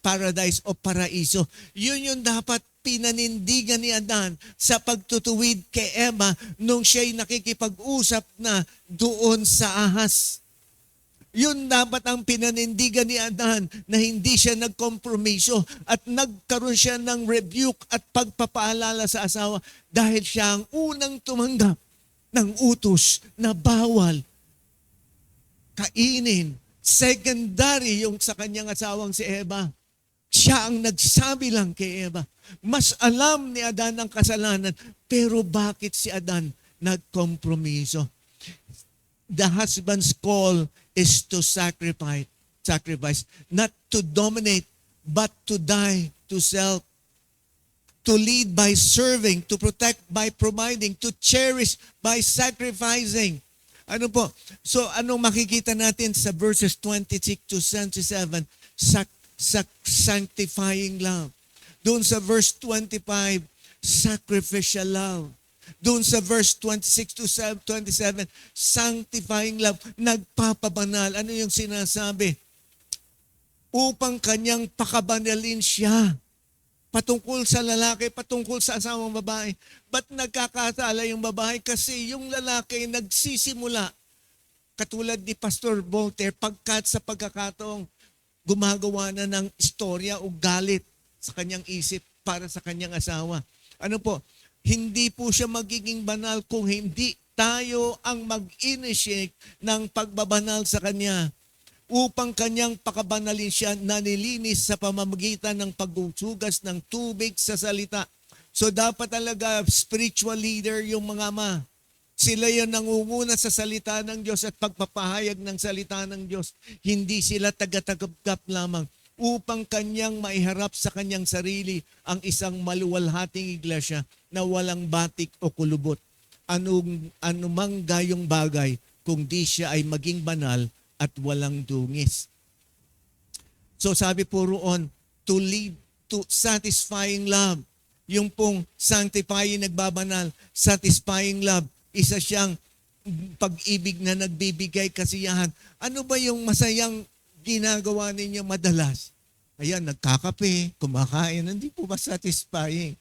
paradise o paraiso. Yun yung dapat pinanindigan ni Adan sa pagtutuwid kay Eva nung siya'y nakikipag-usap na doon sa ahas. Yun dapat ang pinanindigan ni Adan na hindi siya nagkompromiso at nagkaroon siya ng rebuke at pagpapaalala sa asawa dahil siya ang unang tumanggap ng utos na bawal kainin. Secondary yung sa kanyang asawang si Eva. Siya ang nagsabi lang kay Eva. Mas alam ni Adan ang kasalanan, pero bakit si Adan nagkompromiso? The husband's call is to sacrifice, not to dominate, but to die to self, to lead by serving, to protect by providing, to cherish by sacrificing. Ano po? So anong makikita natin sa verses 26 to 27? Sanctifying love. Doon sa verse 25, sacrificial love. Doon sa verse 26 to 27, sanctifying love, nagpapabanal. Ano yung sinasabi? Upang kanyang pakabanalin siya. Patungkol sa lalaki, patungkol sa asawang babae. Ba't nagkakatala yung babae? Kasi yung lalaki nagsisimula, katulad ni Pastor Voltaire, pagkat sa pagkakataong gumagawa na ng istorya o galit sa kanyang isip para sa kanyang asawa. Ano po? Hindi po siya magiging banal kung hindi tayo ang mag-initiate ng pagbabanal sa kanya upang kanyang pakabanalin siya na nilinis sa pamamagitan ng pagsugas ng tubig sa salita. So dapat talaga spiritual leader yung mga ama. Sila yung nangunguna sa salita ng Diyos at pagpapahayag ng salita ng Diyos. Hindi sila taga-tagapgap lamang upang kanyang maiharap sa kanyang sarili ang isang maluwalhating iglesia na walang batik o kulubot. Anumang gayong bagay kung di siya ay maging banal at walang dungis. So sabi po roon, to lead to satisfying love. Yung pong sanctifying nagbabanal, satisfying love, isa siyang pag-ibig na nagbibigay kasiyahan. Ano ba yung masayang ginagawa ninyo madalas? Ayan, nagkakape, kumakain, hindi po ba satisfying?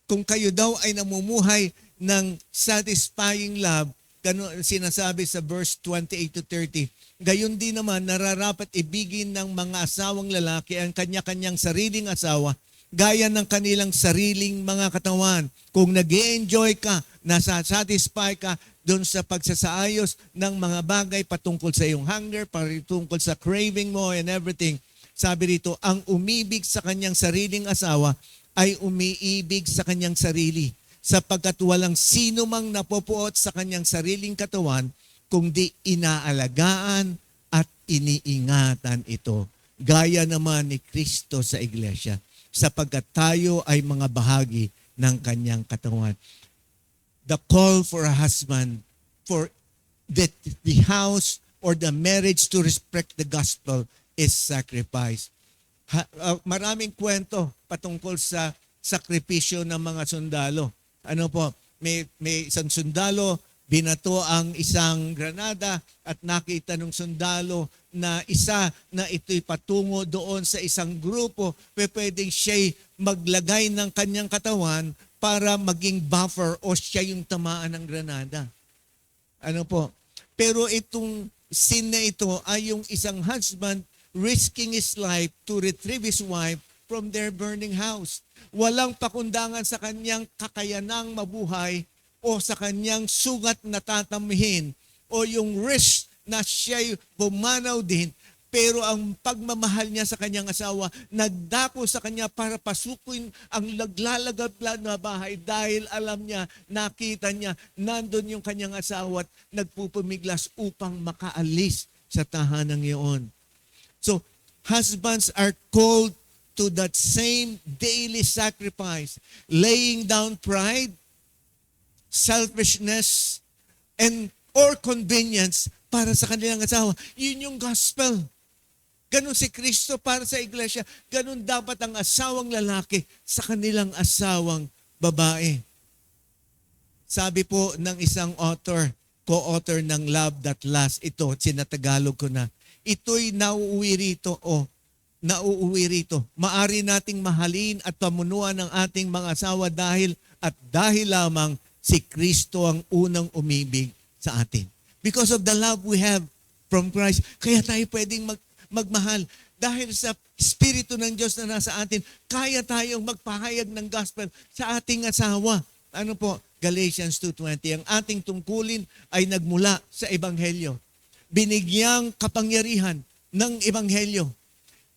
Kung kayo daw ay namumuhay ng satisfying love, ganun sinasabi sa verse 28 to 30, gayon din naman nararapat ibigin ng mga asawang lalaki ang kanya-kanyang sariling asawa gaya ng kanilang sariling mga katawan. Kung nag-i-enjoy ka, nasa-satisfy ka doon sa pagsasaayos ng mga bagay patungkol sa iyong hunger, patungkol sa craving mo and everything, sabi rito, ang umibig sa kanyang sariling asawa ay umiibig sa kanyang sarili, sapagkat walang sino mang napopuot sa kanyang sariling katawan, kundi inaalagaan at iniingatan ito. Gaya naman ni Kristo sa iglesia, sapagkat tayo ay mga bahagi ng kanyang katawan. The call for a husband, for the house or the marriage to respect the gospel is sacrifice. Maraming kwento patungkol sa sakripisyo ng mga sundalo. Ano po, may isang sundalo, binato ang isang granada at nakita ng sundalo na isa na ito'y patungo doon sa isang grupo, pwedeng siya'y maglagay ng kanyang katawan para maging buffer o siya yung tamaan ng granada. Ano po? Pero itong scene na ito ay yung isang husband risking his life to retrieve his wife from their burning house. Walang pakundangan sa kanyang kakayanang mabuhay o sa kanyang sugat na tatamihin o yung risk na siya'y bumanaw din. Pero ang pagmamahal niya sa kanyang asawa, nagdako sa kanya para pasukin ang naglalagab na bahay dahil alam niya, nakita niya, nandun yung kanyang asawa at nagpupumiglas upang makaalis sa tahanang iyon. So, husbands are called to that same daily sacrifice, laying down pride, selfishness, and or convenience para sa kanilang asawa. Yun yung gospel. Ganon si Kristo para sa iglesia. Ganon dapat ang asawang lalaki sa kanilang asawang babae. Sabi po ng isang author, co-author ng Love That Lasts, ito, sinatagalog ko na, ito'y nauuwi rito. Maari nating mahalin at pamunuan ng ating mga asawa dahil lamang si Kristo ang unang umibig sa atin. Because of the love we have from Christ, kaya tayo pwedeng magmahal. Dahil sa Espiritu ng Diyos na nasa atin, kaya tayong magpahayag ng gospel sa ating asawa. Ano po? Galatians 2:20. Ang ating tungkulin ay nagmula sa Ebanghelyo. Binigyang kapangyarihan ng Ebanghelyo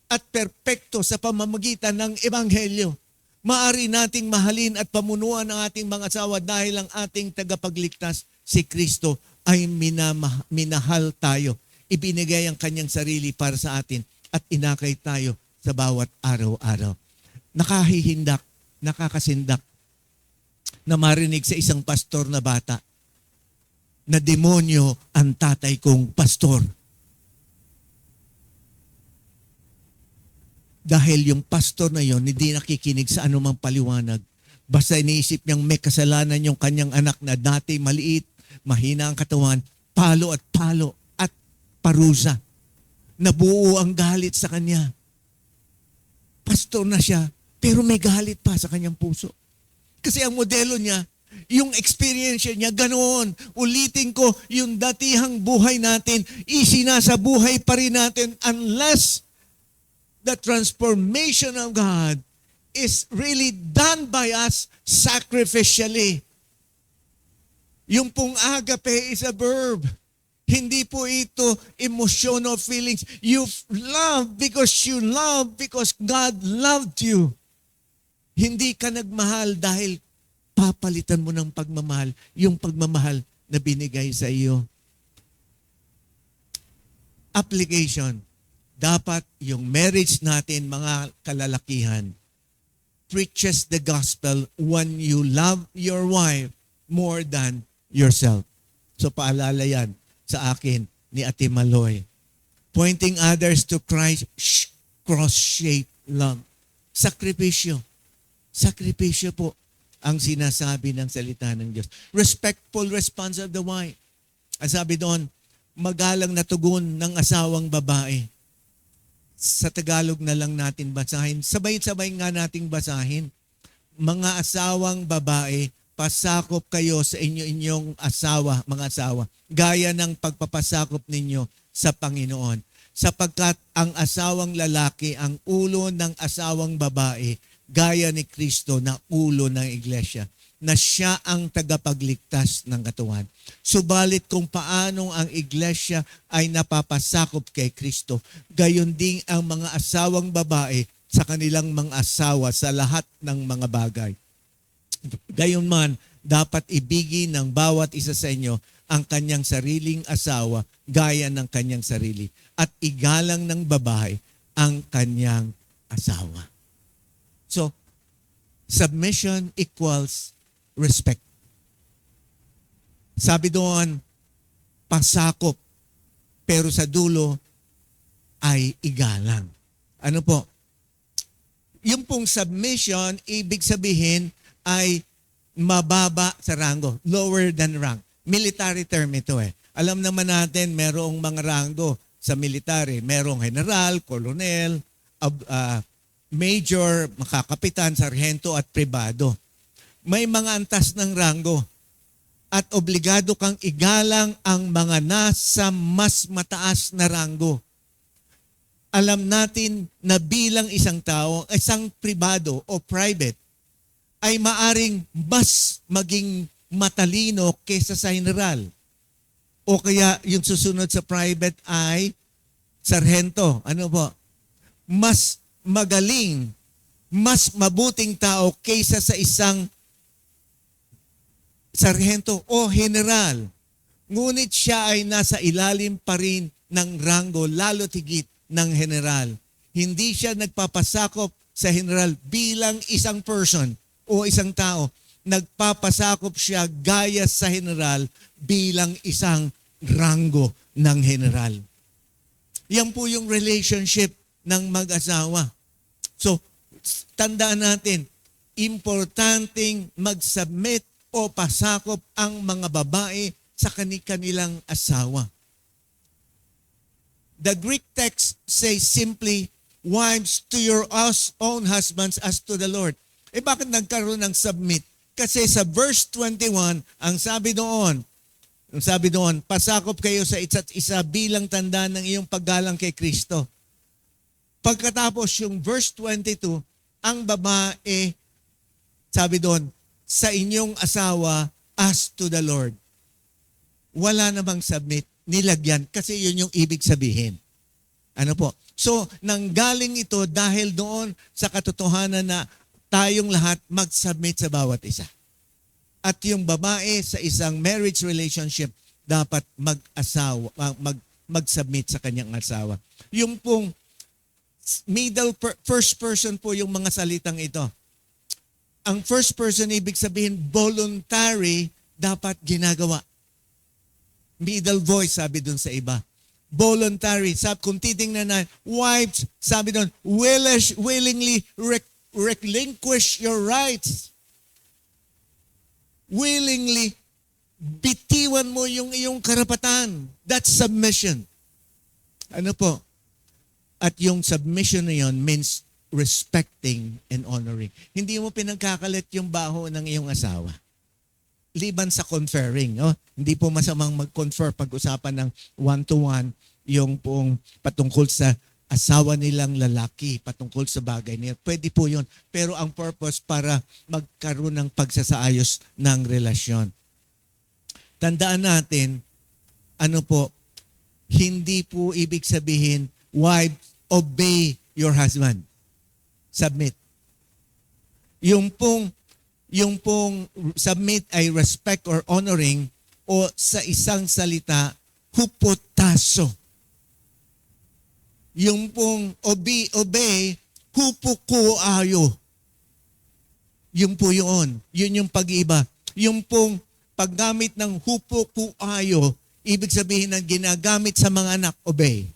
at perpekto sa pamamagitan ng Ebanghelyo. Maari nating mahalin at pamunuan ang ating mga asawa dahil ang ating tagapagligtas, si Kristo, ay minahal tayo. Ibinigay ang kanyang sarili para sa atin at inakay tayo sa bawat araw-araw. Nakahihindak, nakakasindak na marinig sa isang pastor na bata na demonyo ang tatay kong pastor. Dahil yung pastor na yon hindi nakikinig sa anumang paliwanag. Basta iniisip niyang may kasalanan yung kanyang anak na dati maliit, mahina ang katawan, palo at parusa. Nabuo ang galit sa kanya. Pastor na siya, pero may galit pa sa kanyang puso. Kasi ang modelo niya, yung experience niya, ganoon. Ulitin ko, yung datihang buhay natin, isinasabuhay pa rin natin unless the transformation of God is really done by us sacrificially. Yung pong agape is a verb. Hindi po ito emotional feelings. You love because God loved you. Hindi ka nagmahal dahil papalitan mo ng pagmamahal, yung pagmamahal na binigay sa iyo. Application. Dapat yung marriage natin, mga kalalakihan, preaches the gospel when you love your wife more than yourself. So paalala yan sa akin ni Ate Maloy. Pointing others to Christ's cross-shaped love. Sakripisyo. Sakripisyo po ang sinasabi ng salita ng Diyos. Respectful response of the wife. Ang sabi doon, magalang na tugon ng asawang babae. Sa Tagalog na lang natin basahin. Sabay-sabay nga nating basahin. Mga asawang babae, pasakop kayo sa inyong asawa, mga asawa, gaya ng pagpapasakop ninyo sa Panginoon. Sapagkat ang asawang lalaki ang ulo ng asawang babae, gaya ni Kristo na ulo ng iglesia, na siya ang tagapagligtas ng katawan. Subalit kung paanong ang iglesia ay napapasakop kay Kristo, gayon din ang mga asawang babae sa kanilang mga asawa sa lahat ng mga bagay. Gayon man, dapat ibigin ng bawat isa sa inyo ang kanyang sariling asawa gaya ng kanyang sarili at igalang ng babae ang kanyang asawa. So, submission equals respect. Sabi doon, pasakop, pero sa dulo ay igalang. Ano po? Yung pong submission, ibig sabihin ay mababa sa rango, lower than rank. Military term ito eh. Alam naman natin, merong mga rango sa military. Merong general, colonel, major, makakapitan, sarhento at pribado. May mga antas ng rango at obligado kang igalang ang mga nasa mas mataas na rango. alam natin na bilang isang tao, isang pribado o private, ay maaring mas maging matalino kaysa sa general. O kaya yung susunod sa private ay sarhento. Ano po? Mas magaling, mas mabuting tao kaysa sa isang sarhento o general. Ngunit siya ay nasa ilalim pa rin ng ranggo, lalo tigit ng general. Hindi siya nagpapasakop sa general bilang isang person o isang tao. Nagpapasakop siya gaya sa general bilang isang ranggo ng general. Yan po yung relationship ng mag-asawa. So, tandaan natin, importanteng mag-submit o pasakop ang mga babae sa kanilang asawa. The Greek text says simply, wives to your own husbands as to the Lord. Bakit nagkaroon ng submit? Kasi sa verse 21, ang sabi doon, pasakop kayo sa isa't isa bilang tanda ng iyong paggalang kay Kristo. Pagkatapos yung verse 22, ang babae, sabi doon, sa inyong asawa as to the Lord. Wala namang submit, nilagyan, kasi yun yung ibig sabihin. Ano po? So, nanggaling ito dahil doon sa katotohanan na tayong lahat mag-submit sa bawat isa. At yung babae sa isang marriage relationship dapat mag-submit sa kanyang asawa. Yung pong first person po yung mga salitang ito. Ang first person, ibig sabihin, voluntary, dapat ginagawa. Middle voice, sabi dun sa iba. Voluntary. Kung titingnan na, wives, sabi dun, willingly relinquish your rights. Willingly, bitiwan mo yung iyong karapatan. That's submission. Ano po? At yung submission na yun means respecting and honoring. Hindi mo pinagkakalat yung baho ng iyong asawa. Liban sa conferring. Oh? Hindi po masamang mag-confer pag-usapan ng one-to-one yung pong patungkol sa asawa nilang lalaki, patungkol sa bagay niya. Pwede po yun. Pero ang purpose para magkaroon ng pagsasaayos ng relasyon. Tandaan natin, hindi po ibig sabihin, wives, obey your husband. Submit. Yung pong submit ay respect or honoring o sa isang salita, hupotaso. Yung pong obey, hupukuayo. Yung po yun. Yun yung pag-iba. Yung pong paggamit ng hupukuayo, ibig sabihin ng ginagamit sa mga anak, obey.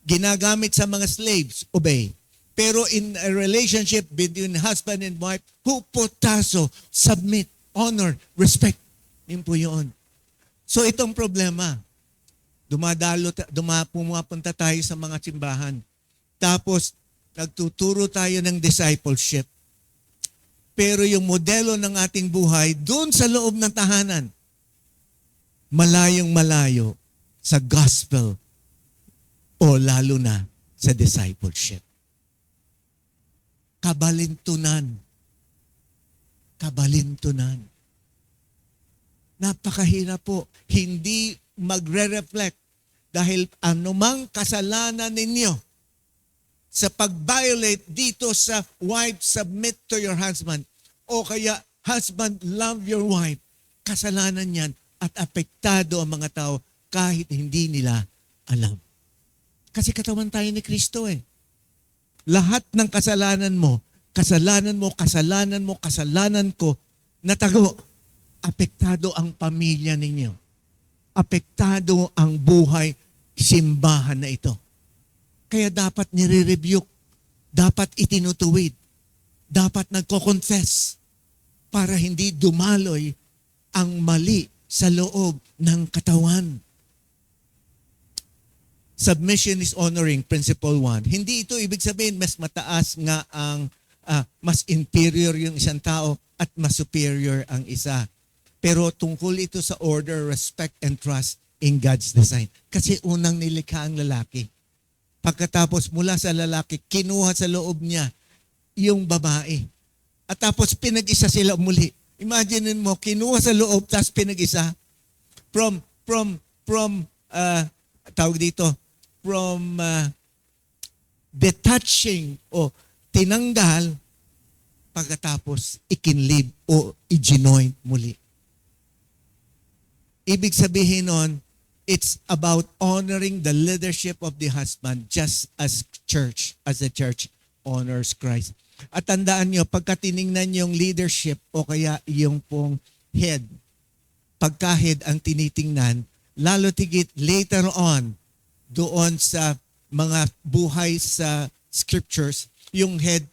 Ginagamit sa mga slaves, obey. Pero in a relationship between husband and wife, hupotaso, submit, honor, respect. Yun po yun. So itong problema, pumapunta tayo sa mga simbahan. Tapos, nagtuturo tayo ng discipleship. Pero yung modelo ng ating buhay, doon sa loob ng tahanan, malayong malayo sa gospel o lalo na sa discipleship. Kabalintunan. Napakahirap po. Hindi magre-reflect dahil anumang kasalanan ninyo sa pag-violate dito sa wife, submit to your husband, o kaya husband, love your wife, kasalanan yan at apektado ang mga tao kahit hindi nila alam. Kasi katawan tayo ni Kristo eh. Lahat ng kasalanan ko, natago, apektado ang pamilya ninyo. Apektado ang buhay, simbahan na ito. Kaya dapat nire-rebuke, dapat itinutuwid, dapat nagko-confess para hindi dumaloy ang mali sa loob ng katawan. Submission is honoring, principle 1. Hindi ito ibig sabihin mas mataas nga ang, mas inferior yung isang tao at mas superior ang isa. Pero tungkol ito sa order, respect, and trust in God's design. Kasi unang nilikha ang lalaki. Pagkatapos mula sa lalaki, kinuha sa loob niya yung babae. At tapos pinag-isa sila muli. Imagine mo, kinuha sa loob, tapos pinag-isa. Tawag dito, detaching o tinanggal, pagkatapos ikinlib o i-join muli. Ibig sabihin nun, it's about honoring the leadership of the husband just as the church honors Christ. At tandaan nyo, pagka tiningnan yung leadership o kaya yung pong head, pagka-head ang tinitingnan, lalo tigit later on, doon sa mga buhay sa scriptures, yung head,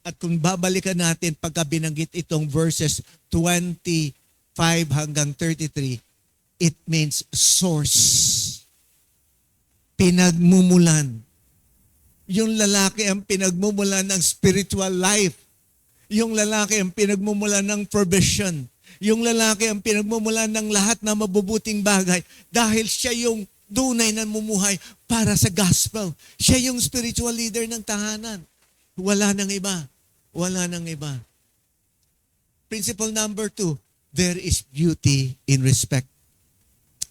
at kung babalikan natin pagka binanggit itong verses 25 hanggang 33, it means source. Pinagmumulan. Yung lalaki ang pinagmumulan ng spiritual life. Yung lalaki ang pinagmumulan ng provision. Yung lalaki ang pinagmumulan ng lahat na mabubuting bagay dahil siya yung dunay na mumuhay para sa gospel. Siya yung spiritual leader ng tahanan. Wala nang iba. Wala nang iba. Principle number 2, there is beauty in respect.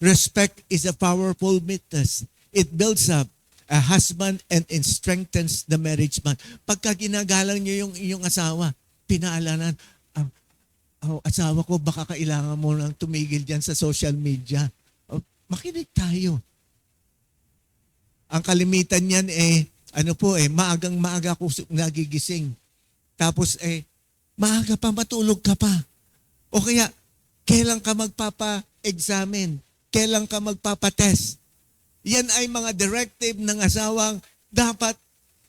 Respect is a powerful witness. It builds up a husband and it strengthens the marriage bond. Pagka ginagalang niyo yung inyong asawa, pinaalanan, asawa ko, baka kailangan mo nang tumigil dyan sa social media. Makinig tayo. Ang kalimitan niyan maagang maaga ako nagigising. Tapos maaga pa matulog ka pa. O kaya, kailan ka magpapa-examine? Kailan ka magpapa-test? Yan ay mga directive ng asawang dapat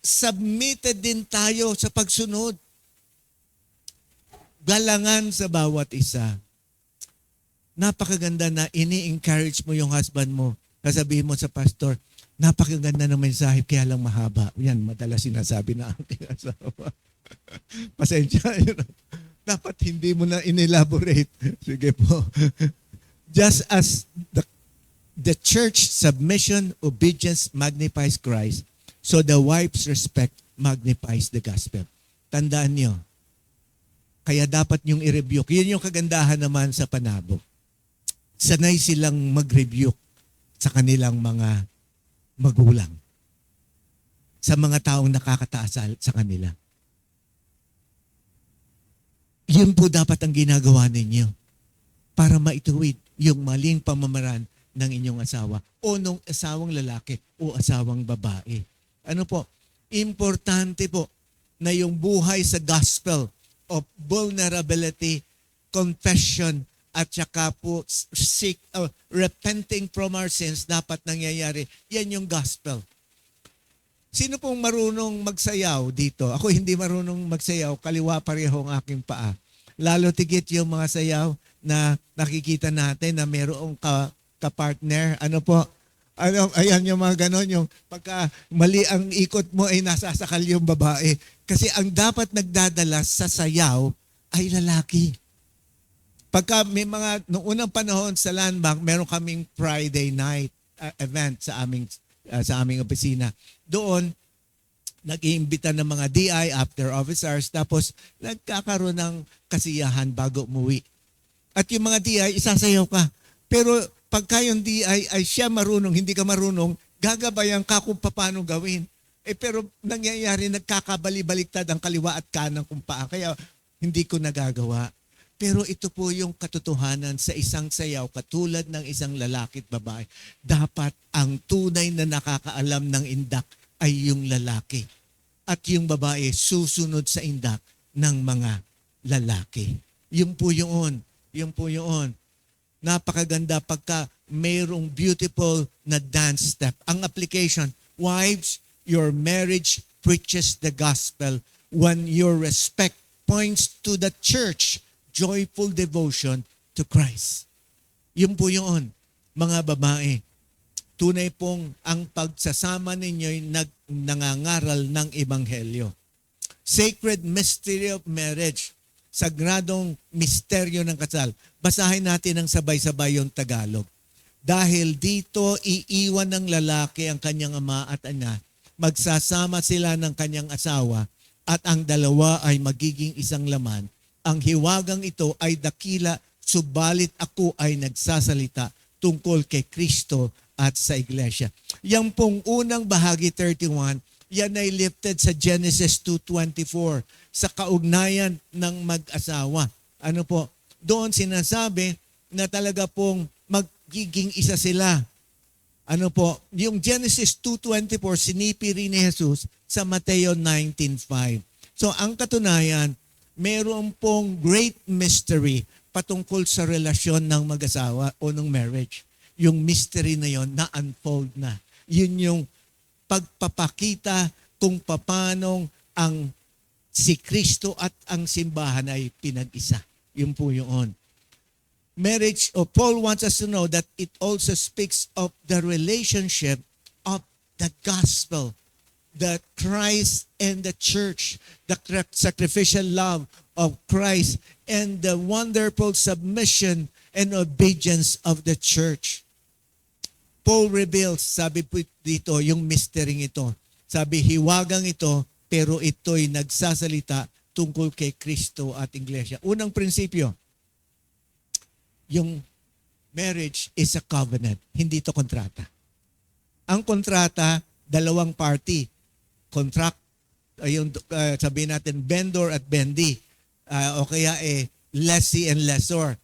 submitted din tayo sa pagsunod. Galangan sa bawat isa. Napakaganda na ini-encourage mo yung husband mo. Sasabihin mo sa pastor, napakaganda ng mensahe, kaya lang mahaba. Yan, madalas sinasabi na aking asawa. Pasensya. Dapat hindi mo na inelaborate. Sige po. Just as the church submission, obedience magnifies Christ, so the wife's respect magnifies the gospel. Tandaan niyo. Kaya dapat niyong i-rebuke. Yan yung kagandahan naman sa panabog. Sanay silang mag-rebuke sa kanilang mga magulang. Sa mga taong nakakataas sa kanila. Yun po dapat ang ginagawa ninyo para maituwid yung maling pamamaraan ng inyong asawa o nung asawang lalaki o asawang babae. Ano po? Importante po na yung buhay sa gospel of vulnerability, confession, at saka po repenting from our sins dapat nangyayari. Yan yung gospel. Sino pong marunong magsayaw dito? Ako hindi marunong magsayaw, kaliwa pareho ang aking paa. Lalo tigit yung mga sayaw na nakikita natin na mayroong ka-partner. Ano po? Ayan yung mga ganon, yung pagka mali ang ikot mo ay nasasakal yung babae. Kasi ang dapat nagdadala sa sayaw ay lalaki. Pagka may mga, noong unang panahon sa Land Bank, meron kaming Friday night event sa aming opisina. Doon, nag-iimbita ng mga DI, after officers, tapos nagkakaroon ng kasiyahan bago umuwi. At yung mga DI, isasayaw ka. Pero pagka yung DI ay siya marunong, hindi ka marunong, gagabayan ka kung paano gawin. Pero nangyayari, nagkakabali-baliktad ang kaliwa at kanang kung paa. Kaya hindi ko nagagawa. Pero ito po yung katotohanan sa isang sayaw, katulad ng isang lalaki at babae. Dapat ang tunay na nakakaalam ng indak ay yung lalaki. At yung babae susunod sa indak ng mga lalaki. Yun po yun. Yun po yun. Napakaganda pagka mayroong beautiful na dance step. Ang application, wives, your marriage preaches the gospel when your respect points to the church, joyful devotion to Christ. Yun po yun, mga babae. Tunay pong ang pagsasama ninyo'y nangangaral ng Ebanghelyo. Sacred mystery of marriage, sagradong misteryo ng kasal. Basahin natin ang sabay-sabay yung Tagalog. Dahil dito iiwan ng lalaki ang kanyang ama at ina, magsasama sila ng kanyang asawa at ang dalawa ay magiging isang laman. Ang hiwagang ito ay dakila, subalit ako ay nagsasalita tungkol kay Kristo at sa iglesia. Yang pong unang bahagi 31, yan ay lifted sa Genesis 2:24 sa kaugnayan ng mag-asawa. Ano po? Doon sinasabi na talaga pong magiging isa sila. Ano po? Yung Genesis 2:24, sinipi rin ni Jesus sa Mateo 19:5. So ang katunayan, meron pong great mystery patungkol sa relasyon ng mag-asawa o ng marriage. Yung mystery na yon na-unfold na. Yun yung pagpapakita kung paanong ang si Kristo at ang simbahan ay pinag-isa. Yun po yun. Marriage, Paul wants us to know that it also speaks of the relationship of the gospel, the Christ and the church, the sacrificial love of Christ, and the wonderful submission and obedience of the church. Paul reveals, sabi po dito, yung mystery ito. Sabi, hiwagang ito, pero ito'y nagsasalita tungkol kay Kristo at Iglesia. Unang prinsipyo, yung marriage is a covenant, hindi ito kontrata. Ang kontrata, dalawang party. Contract, yung sabihin natin, vendor at vendee. O kaya lessee and lessor.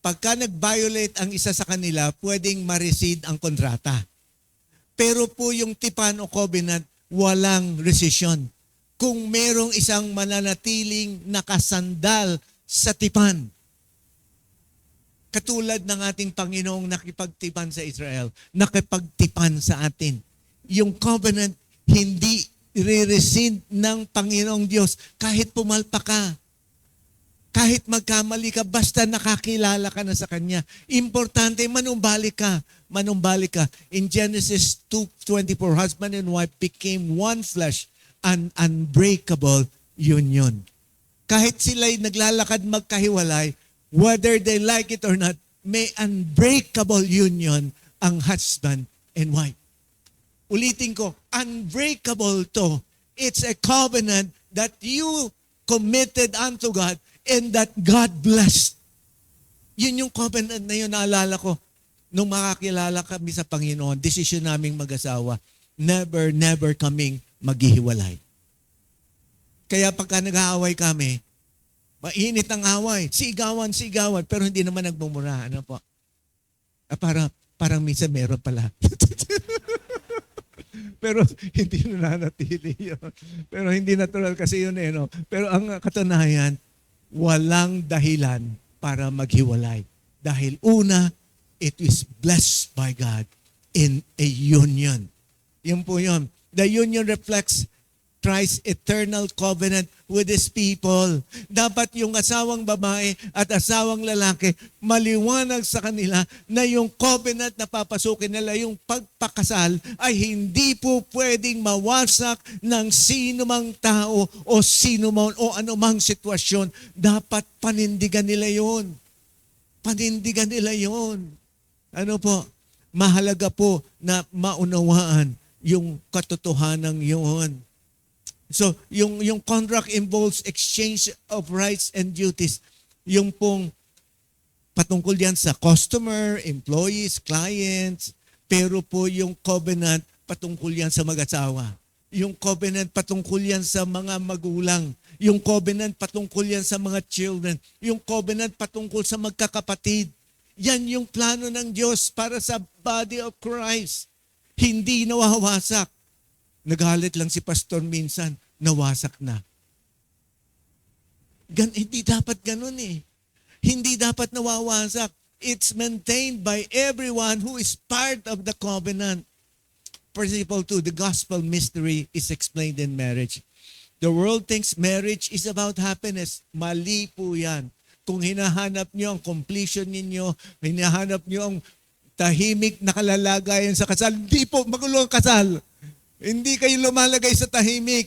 Pagka nag-violate ang isa sa kanila, pwedeng ma-rescind ang kontrata. Pero po yung tipan o covenant, walang rescission. Kung merong isang mananatiling nakasandal sa tipan, katulad ng ating Panginoong nakipagtipan sa Israel, nakipagtipan sa atin. Yung covenant, hindi re-rescind ng Panginoong Diyos kahit pumalpa ka. Kahit magkamali ka, basta nakakilala ka na sa Kanya. Importante, manumbalik ka. Manumbalik ka. In Genesis 2:24, husband and wife became one flesh, an unbreakable union. Kahit sila'y naglalakad magkahiwalay, whether they like it or not, may unbreakable union ang husband and wife. Ulitin ko, unbreakable to. It's a covenant that you committed unto God and that God blessed. Yun yung covenant na yun, naalala ko. Nung makakilala kami sa Panginoon, desisyon naming mag-asawa, never kaming maghihiwalay. Kaya pagka nag-aaway kami, mainit ang away, sigawan, pero hindi naman nagmumura. Ano po? Parang minsan meron pala. Pero hindi nananatili yun. Pero hindi natural kasi yun no? Pero ang katunayan, walang dahilan para maghiwalay. Dahil una, it is blessed by God in a union. Yun po yun. The union reflects Christ's eternal covenant with His people. Dapat yung asawang babae at asawang lalaki, maliwanag sa kanila na yung covenant na papasukin nila, yung pagpakasal, ay hindi po pwedeng mawasak ng sino mang tao o sino man o anumang sitwasyon. Dapat panindigan nila yun. Panindigan nila yun. Ano po? Mahalaga po na maunawaan yung katotohanan yun. So, yung contract involves exchange of rights and duties. Yung pong patungkol yan sa customer, employees, clients, pero po yung covenant patungkol yan sa mag-asawa. Yung covenant patungkol yan sa mga magulang. Yung covenant patungkol yan sa mga children. Yung covenant patungkol sa magkakapatid. Yan yung plano ng Diyos para sa body of Christ. Hindi nawawasak. Nagalit lang si pastor minsan, nawasak na. Hindi dapat ganun Hindi dapat nawawasak. It's maintained by everyone who is part of the covenant. Principle 2, the gospel mystery is explained in marriage. The world thinks marriage is about happiness. Mali po yan. Kung hinahanap nyo ang completion ninyo, hinahanap nyo ang tahimik na kalalagayan sa kasal, hindi po, magulo ang kasal. Hindi kayo lumalagay sa tahimik.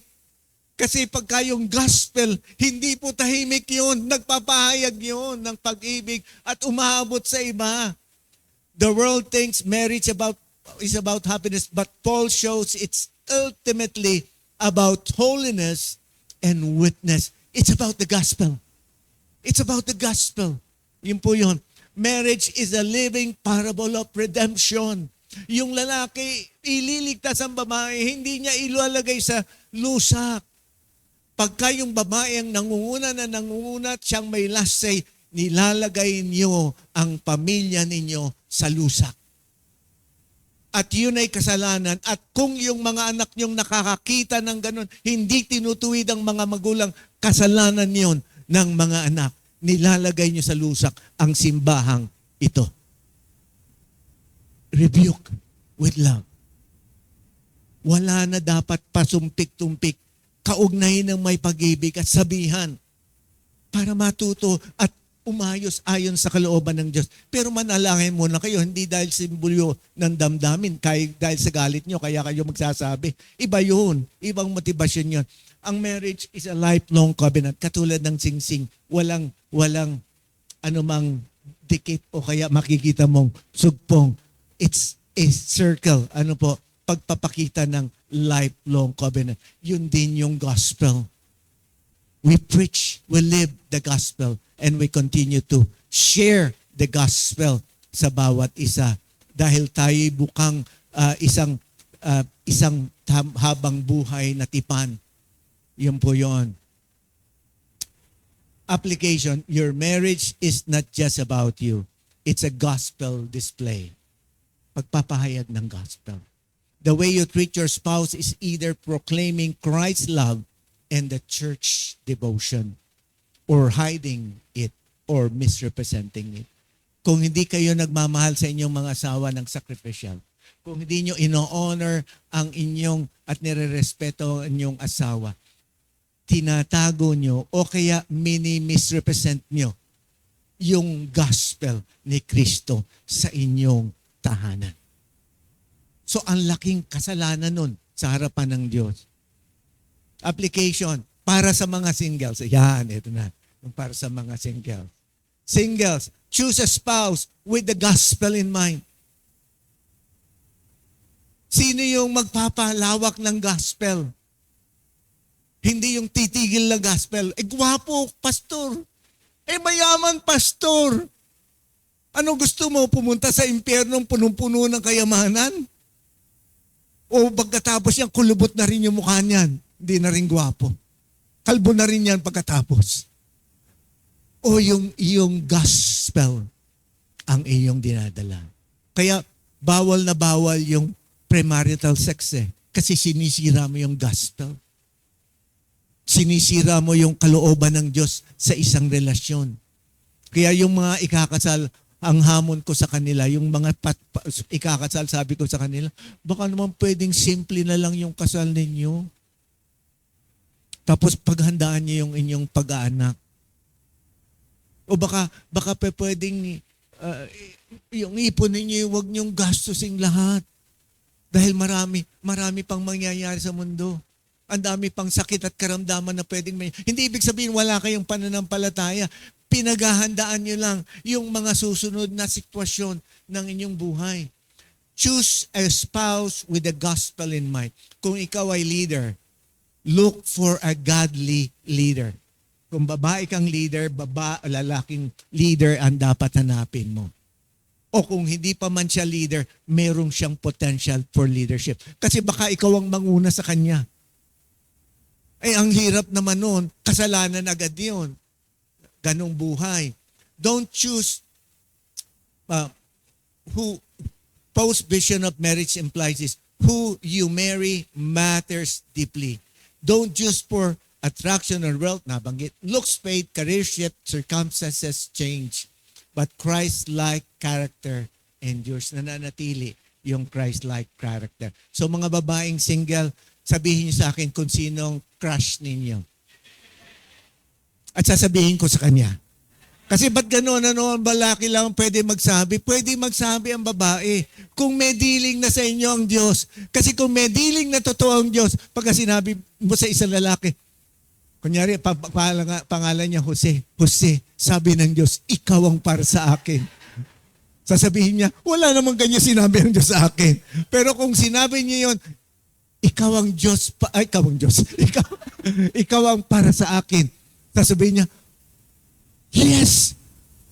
Kasi pagka yung gospel, hindi po tahimik yun. Nagpapahayag yun ng pag-ibig at umaabot sa iba. The world thinks marriage is about happiness, but Paul shows it's ultimately about holiness and witness. It's about the gospel. It's about the gospel. Yun po yun. Marriage is a living parable of redemption. Yung lalaki, ililigtas ang babae, hindi niya ilalagay sa lusak. Pagka yung babae ang nangunguna at siyang may last say, nilalagay niyo ang pamilya ninyo sa lusak. At yun ay kasalanan. At kung yung mga anak niyong nakakakita ng ganun, hindi tinutuwid ang mga magulang, kasalanan yun ng mga anak. Nilalagay niyo sa lusak ang simbahang ito. Rebuke with love. Wala na dapat pasumpik-tumpik. Kaugnayin ng may pag-ibig at sabihan para matuto at umayos ayon sa kalooban ng Diyos. Pero manalangin muna kayo, hindi dahil simbolo ng damdamin, dahil sa galit nyo, kaya kayo magsasabi. Iba yun, ibang motivasyon yun. Ang marriage is a lifelong covenant, katulad ng singsing. Walang anumang dikit o kaya makikita mong sugpong. It's a circle. Ano po? Pagpapakita ng lifelong covenant. Yun din yung gospel. We preach, we live the gospel, and we continue to share the gospel sa bawat isa. Dahil tayo'y bukang isang habang buhay na tipan. Yun po yun. Application, your marriage is not just about you. It's a gospel display. Pagpapahayag ng gospel. The way you treat your spouse is either proclaiming Christ's love and the church devotion, or hiding it, or misrepresenting it. Kung hindi kayo nagmamahal sa inyong mga asawa ng sacrificial, kung hindi nyo ino-honor ang inyong at nire-respeto ang inyong asawa, tinatago nyo o kaya mini-misrepresent nyo yung gospel ni Kristo sa inyong tahanan. So, ang laking kasalanan nun sa harapan ng Diyos. Application, para sa mga singles. Yan, ito na. Para sa mga singles. Singles, choose a spouse with the gospel in mind. Sino yung magpapalawak ng gospel? Hindi yung titigil ng gospel. Gwapo, pastor. Mayaman, pastor. Ano gusto mo? Pumunta sa impyernong punong-puno ng kayamanan? O pagkatapos yan, kulubot na rin yung mukha niyan. Hindi na rin gwapo. Kalbo na rin yan pagkatapos. O yung gospel ang iyong dinadala. Kaya bawal na bawal yung premarital sex kasi sinisira mo yung gospel. Sinisira mo yung kalooban ng Diyos sa isang relasyon. Kaya yung mga ikakasal, ang hamon ko sa kanila, yung mga ikakasal, sabi ko sa kanila, baka naman pwedeng simple na lang yung kasal ninyo. Tapos paghandaan niyo yung inyong pag-aanak. O baka pwedeng yung ipon ninyo, huwag niyong gastusin lahat. Dahil marami pang mangyayari sa mundo. Ang dami pang sakit at karamdaman na pwedeng may... Hindi ibig sabihin wala kayong pananampalataya. Pinaghahandaan niyo lang yung mga susunod na sitwasyon ng inyong buhay. Choose a spouse with the gospel in mind. Kung ikaw ay leader, look for a godly leader. Kung babae kang leader, lalaking leader ang dapat hanapin mo. O kung hindi pa man siya leader, merong siyang potential for leadership. Kasi baka ikaw ang manguna sa kanya. Ang hirap naman nun, kasalanan agad yun. Ganong buhay. Don't choose who post-vision of marriage implies is who you marry matters deeply. Don't choose for attraction or wealth, nabanggit. Looks fade, career shift, circumstances change. But Christ-like character endures. Nananatili yung Christ-like character. So mga babaeng single, sabihin niyo sa akin kung sinong crush ninyo. At sasabihin ko sa kanya. Kasi ba't gano'n? Ano, ang balaki lang pwede magsabi? Pwede magsabi ang babae. Kung may dealing na sa inyo ang Diyos. Kasi kung may dealing na totoo ang Diyos, pagka sinabi mo sa isang lalaki, kunyari, pangalan niya Jose. Jose, sabi ng Diyos, ikaw ang para sa akin. Sasabihin niya, wala namang ganyan sinabi ng Diyos sa akin. Pero kung sinabi niya yon, ikaw ang Diyos, ikaw ang Diyos, ikaw ang para sa akin. Sasabihin niya, yes,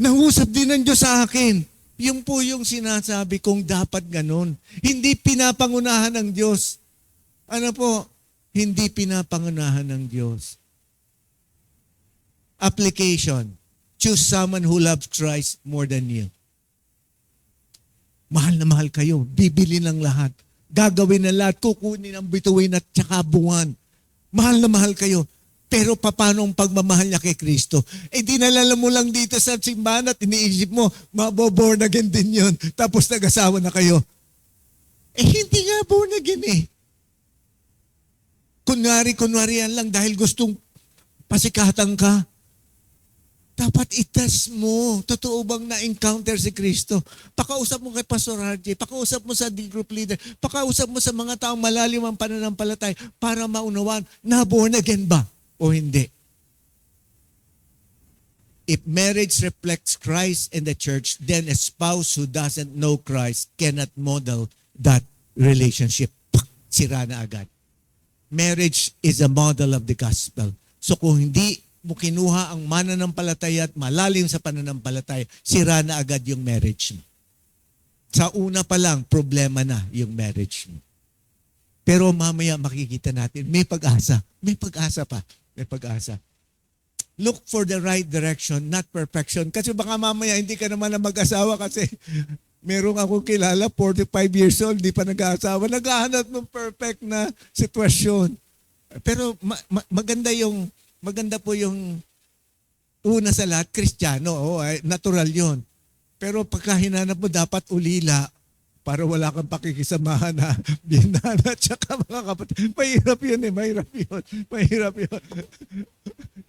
nangusap din ng Diyos sa akin. Yung po yung sinasabi kong dapat ganun. Hindi pinapangunahan ng Diyos. Ano po? Hindi pinapangunahan ng Diyos. Application. Choose someone who loves Christ more than you. Mahal na mahal kayo. Bibili ng lahat. Gagawin ng lahat. Kukunin ang bituin at tsaka buwan. Mahal na mahal kayo. Pero paano ang pagmamahal niya kay Kristo? Dinalala mo lang dito sa simbahan at iniisip mo, maboborn again din yun. Tapos nag-asawa na kayo. Hindi nga born again eh. Kunwari yan lang dahil gustong pasikatan ka. Dapat itas mo. Totoo bang na-encounter si Kristo? Pakausap mo kay Pastor RJ, pakausap mo sa D-group leader, pakausap mo sa mga taong malalim ang pananampalataya para maunawan na born again ba o hindi. If marriage reflects Christ and the church, then a spouse who doesn't know Christ cannot model that relationship. Sira na agad. Marriage is a model of the gospel. So kung hindi mo kinuha ang mananampalataya at malalim sa pananampalataya, sira na agad yung marriage mo. Sa una pa lang, problema na yung marriage mo. Pero mamaya makikita natin, may pag-asa. May pag-asa pa. May pag-asa. Look for the right direction, not perfection. Kasi baka mamaya hindi ka naman na mag-asawa kasi merong akong kilala, 45 years old, di pa nag-aasawa. Naghahanap ng perfect na sitwasyon. Pero maganda po yung una sa lahat, Kristiyano. Natural yon. Pero pagka hinanap mo, dapat ulila para wala kang pakikisamahan na binana at saka mga kapatid. Mahirap yun eh. Mahirap yun.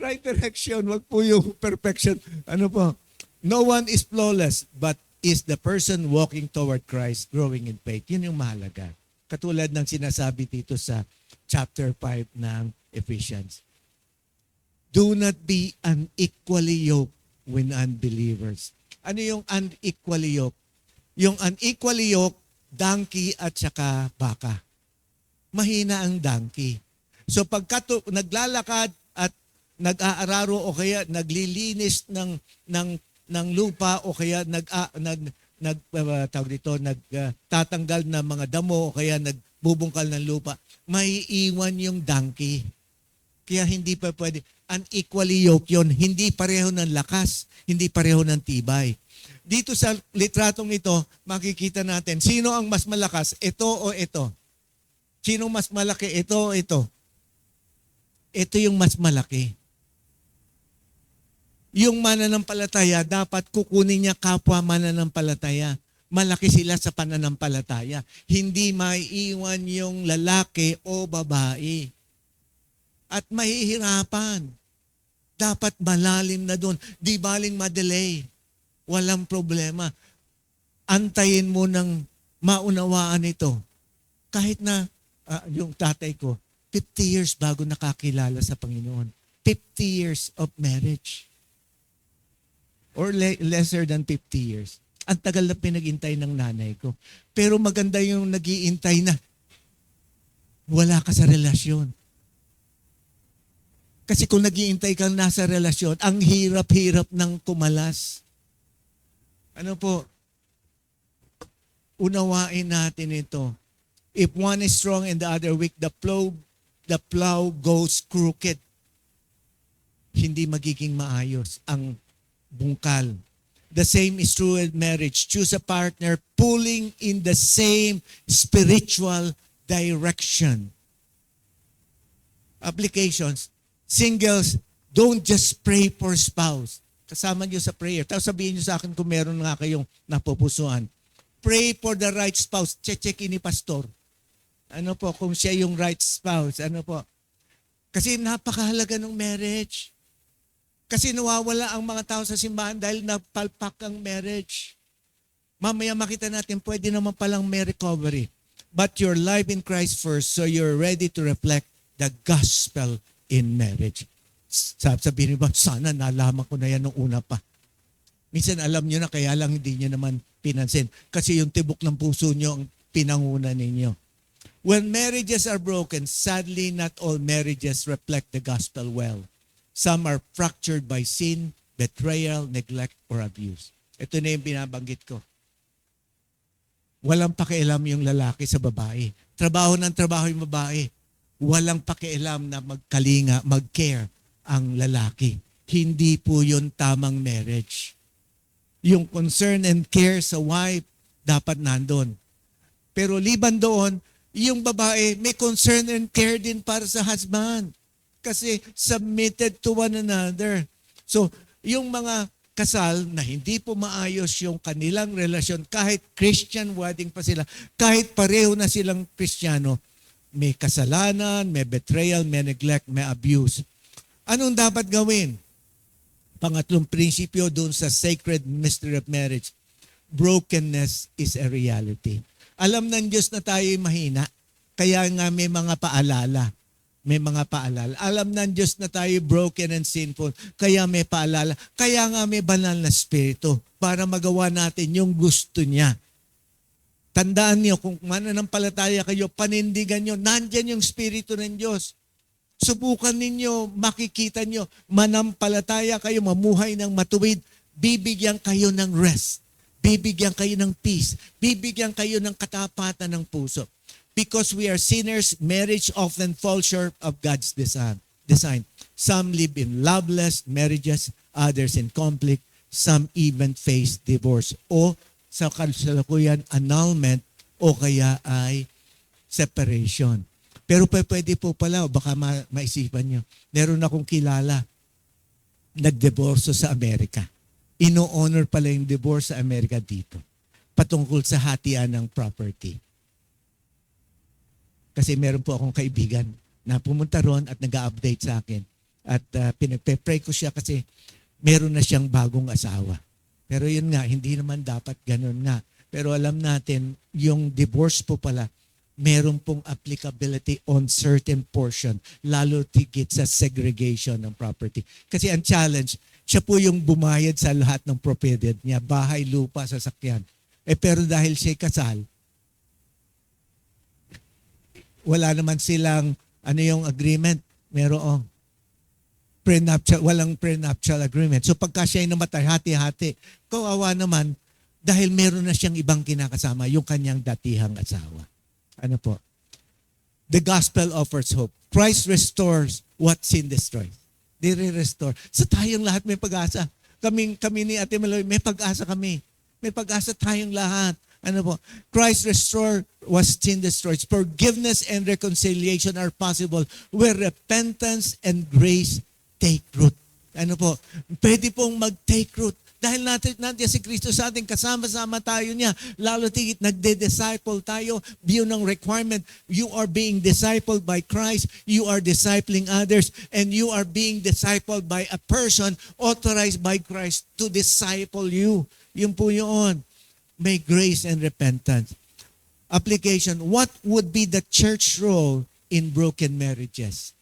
Right direction, wag po yung perfection. Ano po? No one is flawless, but is the person walking toward Christ, growing in faith. Yun yung mahalaga. Katulad ng sinasabi dito sa chapter 5 ng Ephesians. Do not be unequally yoked with unbelievers. Ano yung unequally yoked? Yung unequally yoked, donkey at saka baka. Mahina ang donkey. So pagka naglalakad at nag-aararo o kaya naglilinis ng lupa o kaya nagtatanggal ng mga damo o kaya nagbubungkal ng lupa, may iwan yung donkey. Kaya hindi pa pwede. Unequally yoked yun. Hindi pareho ng lakas, hindi pareho ng tibay. Dito sa litratong ito, makikita natin, sino ang mas malakas? Ito o ito? Sino mas malaki? Ito o ito? Ito yung mas malaki. Yung mananampalataya, dapat kukunin niya kapwa mananampalataya. Malaki sila sa pananampalataya. Hindi maiiwan yung lalaki o babae. At mahihirapan. Dapat malalim na doon. Di baling madelay. Walang problema. Antayin mo ng maunawaan ito. Kahit na yung tatay ko, 50 years bago nakakilala sa Panginoon. 50 years of marriage. Or lesser than 50 years. Ang tagal na pinag-intay ng nanay ko. Pero maganda yung nag-iintay na wala ka sa relasyon. Kasi kung nag-iintay kang nasa relasyon, ang hirap-hirap ng kumalas. Ano po? Unawain natin ito. If one is strong and the other weak, the plow goes crooked. Hindi magiging maayos ang bungkal. The same is true in marriage. Choose a partner pulling in the same spiritual direction. Applications. Singles, don't just pray for spouse. Kasama niyo sa prayer. Tapos sabihin niyo sa akin kung meron nga kayong napupusuan. Pray for the right spouse. Check ni pastor. Ano po, kung siya yung right spouse. Ano po. Kasi napakahalaga ng marriage. Kasi nawawala ang mga tao sa simbahan dahil napalpak ang marriage. Mamaya makita natin, pwede naman palang may recovery. But your life in Christ first, so you're ready to reflect the gospel in marriage. Sabihin mo ba, sana nalaman ko na yan nung una pa. Minsan alam nyo na, kaya lang hindi nyo naman pinansin. Kasi yung tibok ng puso nyo ang pinanguna ninyo. When marriages are broken, sadly, not all marriages reflect the gospel well. Some are fractured by sin, betrayal, neglect, or abuse. Ito na yung binabanggit ko. Walang pakialam yung lalaki sa babae. Trabaho ng trabaho yung babae. Walang pakialam na magkalinga, mag-care ang lalaki. Hindi po yun tamang marriage. Yung concern and care sa wife, dapat nandun. Pero liban doon, yung babae may concern and care din para sa husband. Kasi submitted to one another. So, yung mga kasal na hindi po maayos yung kanilang relasyon, kahit Christian wedding pa sila, kahit pareho na silang Kristiyano, may kasalanan, may betrayal, may neglect, may abuse. Anong dapat gawin? Pangatlong prinsipyo doon sa sacred mystery of marriage, brokenness is a reality. Alam ng Diyos na tayo'y mahina, kaya nga may mga paalala. May mga paalala. Alam ng Diyos na tayo broken and sinful, kaya may paalala. Kaya nga may banal na spirito para magawa natin yung gusto niya. Tandaan niyo, kung mananampalataya kayo, panindigan niyo, nandyan yung spirito ng Diyos. Subukan ninyo, makikita niyo, manampalataya kayo, mamuhay ng matuwid, bibigyan kayo ng rest. Bibigyan kayo ng peace. Bibigyan kayo ng katapatan ng puso. Because we are sinners, marriage often falls short of God's design. Some live in loveless marriages, others in conflict, some even face divorce o sa kasalukuyan annulment o kaya ay separation. Pero pwede po pala, baka maisipan nyo, meron akong kilala, nagdiborso sa Amerika. Ino-honor pala yung divorce sa Amerika dito. Patungkol sa hatian ng property. Kasi meron po akong kaibigan na pumunta ron at nag-update sa akin. At pinagpe-pray ko siya kasi meron na siyang bagong asawa. Pero yun nga, hindi naman dapat ganun nga. Pero alam natin, yung divorce po pala, meron pong applicability on certain portion, lalo tigit sa segregation ng property. Kasi ang challenge, siya po yung bumayad sa lahat ng property niya, bahay, lupa, sasakyan. Pero dahil siya kasal, wala naman silang, yung agreement, merong prenuptial, walang prenuptial agreement. So pagka siya ay namatay, hati-hati, kawawa naman, dahil meron na siyang ibang kinakasama, yung kanyang datihang asawa. Ano po? The gospel offers hope. Christ restores what sin destroys. They restore. So tayong lahat may pag-asa. Kami ni Ate Maloy, may pag-asa kami. May pag-asa tayong lahat. Ano po? Christ restore what sin destroys. Forgiveness and reconciliation are possible where repentance and grace take root. Ano po? Pwede pong mag-take root. Dahil natin si Kristo sa atin, kasama-sama tayo niya. Lalo tigit, nagde-disciple tayo. View ng requirement. You are being discipled by Christ. You are discipling others. And you are being discipled by a person authorized by Christ to disciple you. Yun po yun. May grace and repentance. Application. What would be the church role in broken marriages?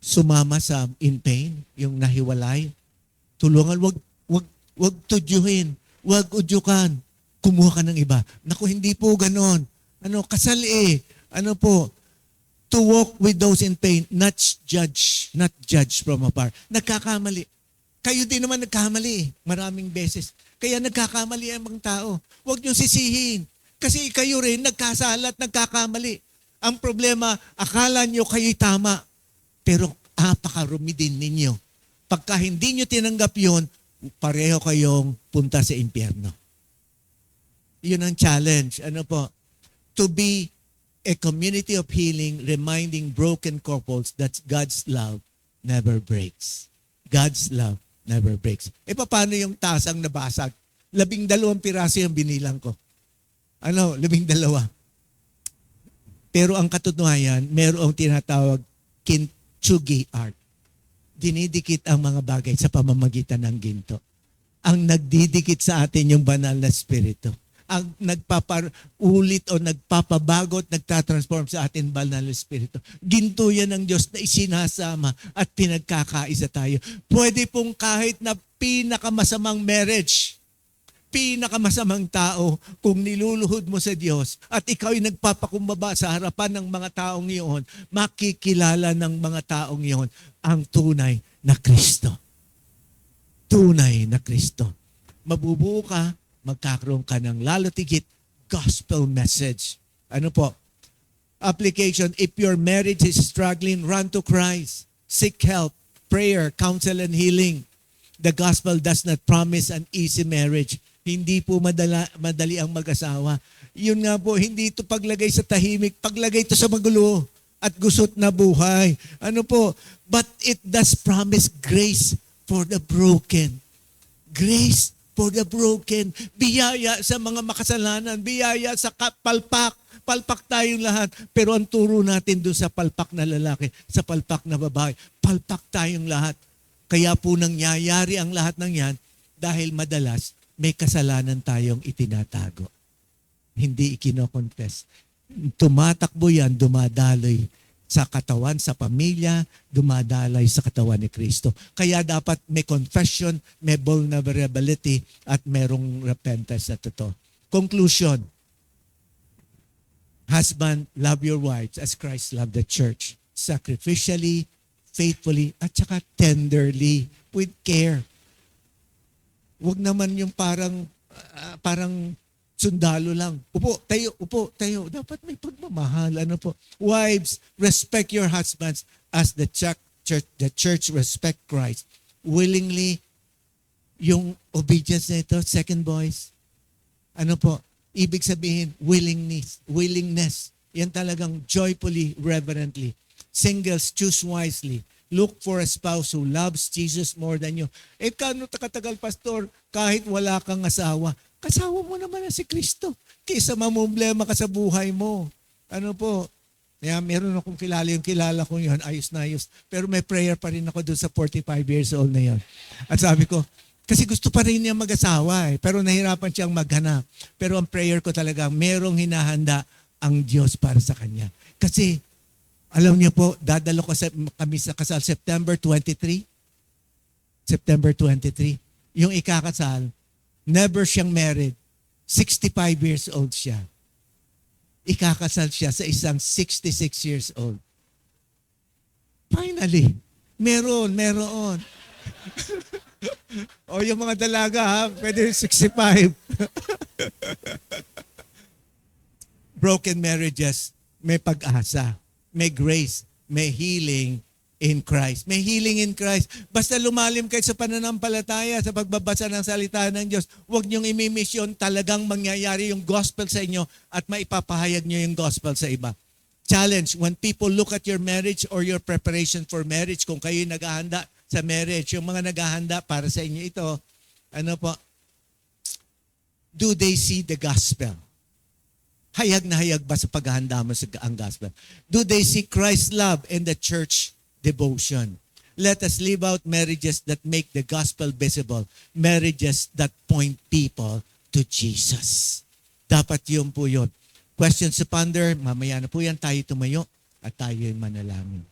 Sumama sa in pain, yung nahiwalay. Tulungan, wag tudyuhin, wag udyukan, kumuha ka ng iba. Naku, hindi po ganon. Kasal Ano po, to walk with those in pain, not judge from afar. Nagkakamali. Kayo din naman nagkamali maraming beses. Kaya nagkakamali ang mga tao. Huwag niyong sisihin. Kasi kayo rin nagkasala at nagkakamali. Ang problema, akala niyo kayo'y tama. Pero apakarumi din ninyo. Pagka hindi nyo tinanggap yun, pareho kayong punta sa impyerno. Yun ang challenge. Ano po? To be a community of healing, reminding broken couples that God's love never breaks. God's love never breaks. Paano yung tasang nabasag? 12 piraso yung binilang ko. 12. Pero ang katotohanan, merong tinatawag kintsugi art. Dinidikit ang mga bagay sa pamamagitan ng ginto. Ang nagdidikit sa atin yung banal na spirito. Ang nagpapaulit o nagpapabago at nagtatransform sa atin banal na spirito. Ginto yan ng Diyos na isinasama at pinagkakaisa tayo. Pwede pong kahit na pinakamasamang marriage, Pinakamasamang tao kung niluluhod mo sa Diyos at ikaw ay nagpapakumbaba sa harapan ng mga taong iyon, makikilala ng mga taong iyon ang tunay na Kristo. Tunay na Kristo. Mabubuo ka, magkakaroon ka ng lalo tigit gospel message. Ano po? Application, if your marriage is struggling, run to Christ. Seek help, prayer, counsel, and healing. The gospel does not promise an easy marriage. Hindi po madali ang mag-asawa. Yun nga po, hindi ito paglagay sa tahimik, paglagay ito sa magulo at gusot na buhay. Ano po? But it does promise grace for the broken. Grace for the broken. Biyaya sa mga makasalanan. Biyaya sa palpak. Palpak tayong lahat. Pero ang turo natin doon sa palpak na lalaki, sa palpak na babae, palpak tayong lahat. Kaya po nangyayari ang lahat ng yan dahil madalas may kasalanan tayong itinatago. Hindi ikinoconfess. Tumatakbo yan, dumadaloy sa katawan, sa pamilya, dumadalay sa katawan ni Kristo. Kaya dapat may confession, may vulnerability, at merong repentance na totoo. Conclusion. Husband, love your wives as Christ loved the church. Sacrificially, faithfully, at saka tenderly, with care. Huwag naman yung parang sundalo lang. Upo, tayo. Dapat may pagmamahal. Ano po? Wives, respect your husbands as the church respect Christ. Willingly, yung obedience na ito, second voice. Ano po? Ibig sabihin, willingness. Yan talagang joyfully, reverently. Singles, choose wisely. Look for a spouse who loves Jesus more than you. Kano katagal, pastor, kahit wala kang asawa, kasawa mo naman na si Kristo. Kaysa mamumblema ka sa buhay mo. Ano po? Kaya meron akong kilala ko yun, ayos na ayos. Pero may prayer pa rin ako doon sa 45 years old na yun. At sabi ko, kasi gusto pa rin niya mag-asawa pero nahirapan siyang maghanap. Pero ang prayer ko talaga, merong hinahanda ang Diyos para sa kanya. Kasi, alam niyo po, dadalo kami sa kasal September 23. September 23. Yung ikakasal, never siyang married. 65 years old siya. Ikakasal siya sa isang 66 years old. Finally, meron. O yung mga dalaga ha, pwede 65. Broken marriages, may pag-asa, may grace, may healing in Christ. May healing in Christ. Basta lumalim kayo sa pananampalataya, sa pagbabasa ng salita ng Diyos, huwag niyong imimisyon, talagang mangyayari yung gospel sa inyo at maipapahayag niyo yung gospel sa iba. Challenge, when people look at your marriage or your preparation for marriage, kung kayo'y naghahanda sa marriage, yung mga naghahanda para sa inyo ito, ano po, do they see the gospel? Hayag na hayag ba sa paghahanda mo sa ang gospel? Do they see Christ's love and the church devotion? Let us live out marriages that make the gospel visible. Marriages that point people to Jesus. Dapat yun po yun. Questions to ponder, mamaya na po yan, tayo tumayo at tayo manalangin.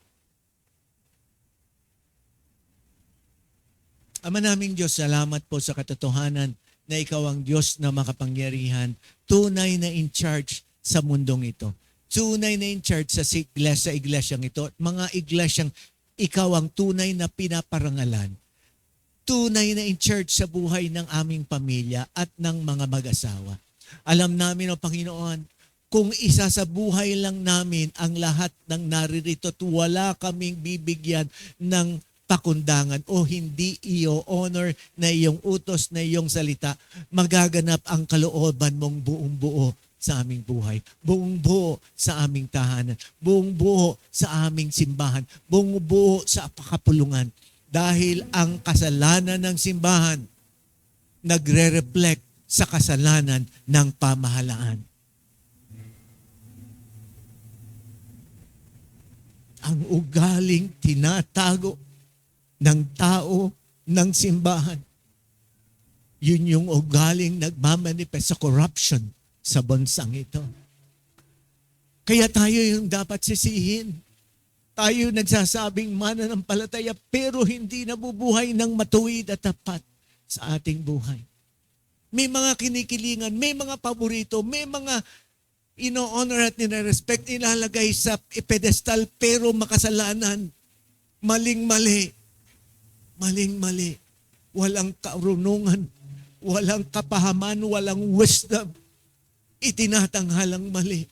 Ama naming Diyos, salamat po sa katotohanan na ikaw ang Diyos na makapangyarihan, tunay na in charge sa mundong ito. Tunay na in charge sa iglesyang ito. Mga iglesyang ikaw ang tunay na pinaparangalan. Tunay na in charge sa buhay ng aming pamilya at ng mga mag-asawa. Alam namin, O Panginoon, kung isa sa buhay lang namin ang lahat ng naririto at wala kaming bibigyan ng pakundangan o hindi iyo honor na iyong utos na iyong salita, magaganap ang kalooban mong buong buo sa aming buhay, buong buo sa aming tahanan, buong buo sa aming simbahan, buong buo sa pakapulungan. Dahil ang kasalanan ng simbahan nagre-reflect sa kasalanan ng pamahalaan. Ang ugaling tinatago ng tao ng simbahan. Yun yung ugaling nagmamanifest sa corruption sa bansang ito. Kaya tayo yung dapat sisihin. Tayo nagsasabing mananampalataya pero hindi nabubuhay ng matuwid at tapat sa ating buhay. may mga kinikilingan, may mga paborito, may mga ino-honor at nire-respect, ilalagay sa pedestal, pero makasalanan. Maling-mali. Maling-mali. Walang karunungan, walang kapahaman, walang wisdom. Itinatanghalang mali.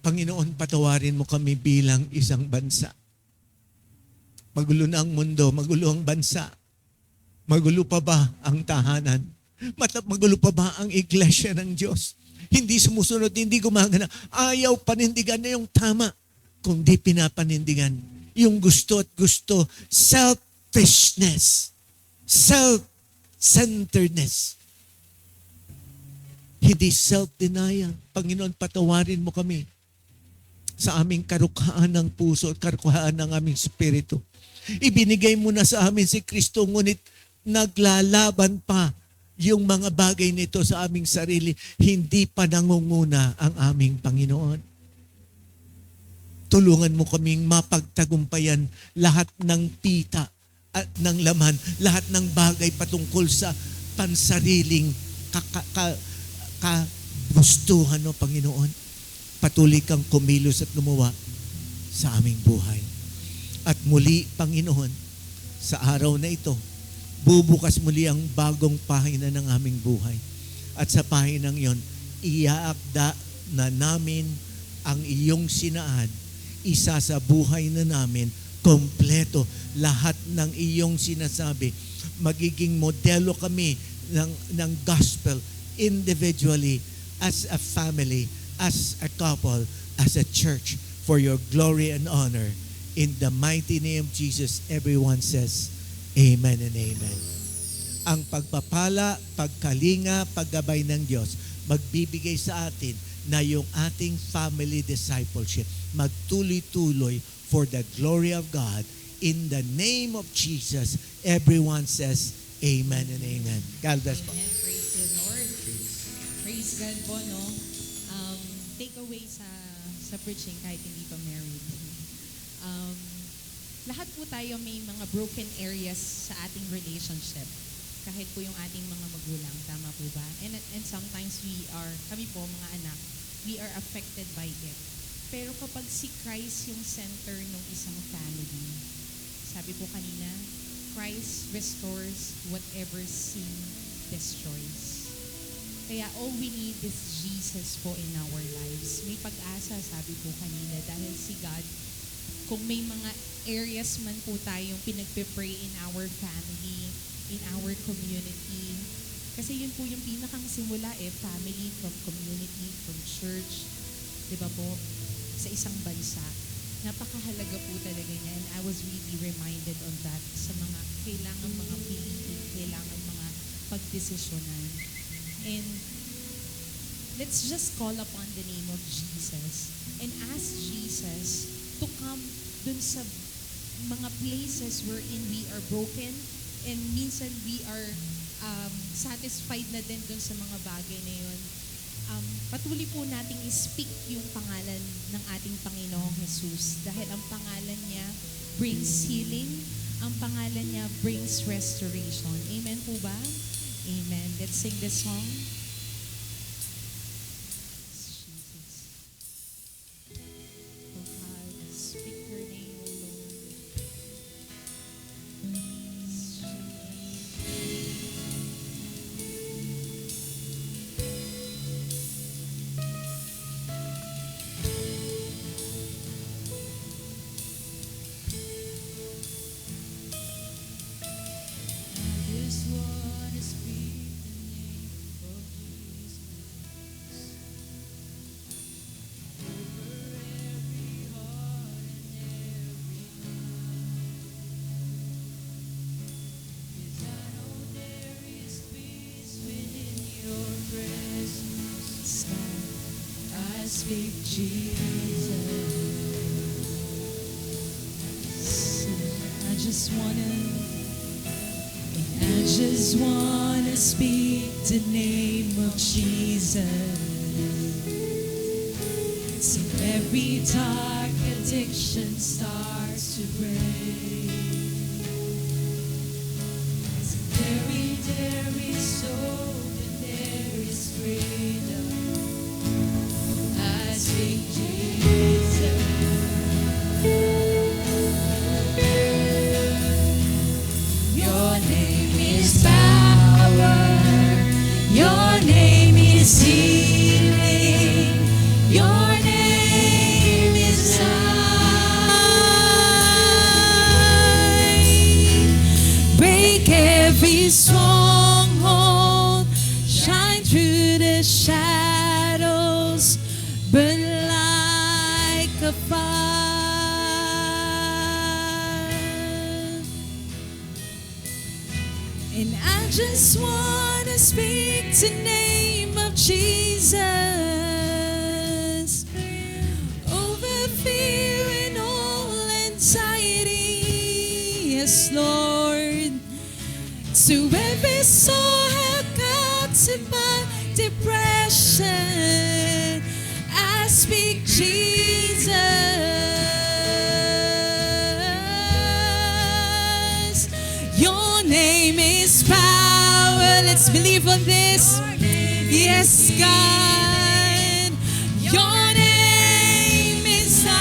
Panginoon, patawarin mo kami bilang isang bansa. Magulo na ang mundo, magulo ang bansa. Magulo pa ba ang tahanan? Magulo pa ba ang iglesia ng Diyos? Hindi sumusunod, hindi gumagana. Ayaw panindigan na yung tama, kundi pinapanindigan yung gusto at gusto. Selfishness. Self-centeredness. Hindi self-denial. Panginoon, patawarin mo kami sa aming karukhaan ng puso at karukhaan ng aming spirito. Ibinigay mo na sa amin si Kristo, ngunit naglalaban pa yung mga bagay nito sa aming sarili. Hindi pa nangunguna ang aming Panginoon. Tulungan mo kaming mapagtagumpayan lahat ng pita at ng laman, lahat ng bagay patungkol sa pansariling kagustuhan, no, Panginoon. Patuloy kang kumilos at gumawa sa aming buhay. At muli, Panginoon, sa araw na ito, bubukas muli ang bagong pahina ng aming buhay. At sa pahinang yon, iaakda na namin ang iyong sinaan. Isa sa buhay na namin, kompleto, lahat ng iyong sinasabi. Magiging modelo kami ng gospel, individually, as a family, as a couple, as a church, for your glory and honor. In the mighty name of Jesus, everyone says, Amen and Amen. Ang pagpapala, pagkalinga, paggabay ng Diyos, magbibigay sa atin na yung ating family discipleship magtuloy-tuloy for the glory of God. In the name of Jesus, everyone says, Amen and Amen. God bless po. Amen. Praise the Lord. Praise God po, no? Take away sa preaching kahit hindi pa married. Lahat po tayo may mga broken areas sa ating relationship. Kahit po yung ating mga magulang, tama po ba? And sometimes kami po mga anak, we are affected by it. Pero kapag si Christ yung center ng isang family, sabi po kanina, Christ restores whatever sin destroys. Kaya all we need is Jesus po in our lives. May pag-asa, sabi po kanina, dahil si God, kung may mga areas man po tayong pinagpe-pray in our family, in our community, kasi yun po yung pinakang simula family from community, from church, di ba po, sa isang bansa. Napakahalaga po talaga niya, and I was really reminded on that sa mga kailangan mga piliin, kailangan mga pagdesisyonan. And let's just call upon the name of Jesus and ask Jesus to come dun sa mga places wherein we are broken, and minsan we are satisfied na din dun sa mga bagay na yun. Patuloy po nating i-speak yung pangalan ng ating Panginoong Jesus, dahil ang pangalan niya brings healing, ang pangalan niya brings restoration. Amen po ba? Amen. Let's sing this song. Jesus. Oh God, speak your name, O Lord. Speak Jesus. I just wanna speak the name of Jesus. So every dark addiction starts to break. Speak Jesus. Your name is power. Your name is healing. Your name is light. Break every stronghold. Shine through the shadows. Burn like a fire. And I just want to speak the name of Jesus over fear and all anxiety. Yes, Lord. To every soul held captive by depression, I speak Jesus. Your name is power. Let's believe on this. Yes, God. Your name is life.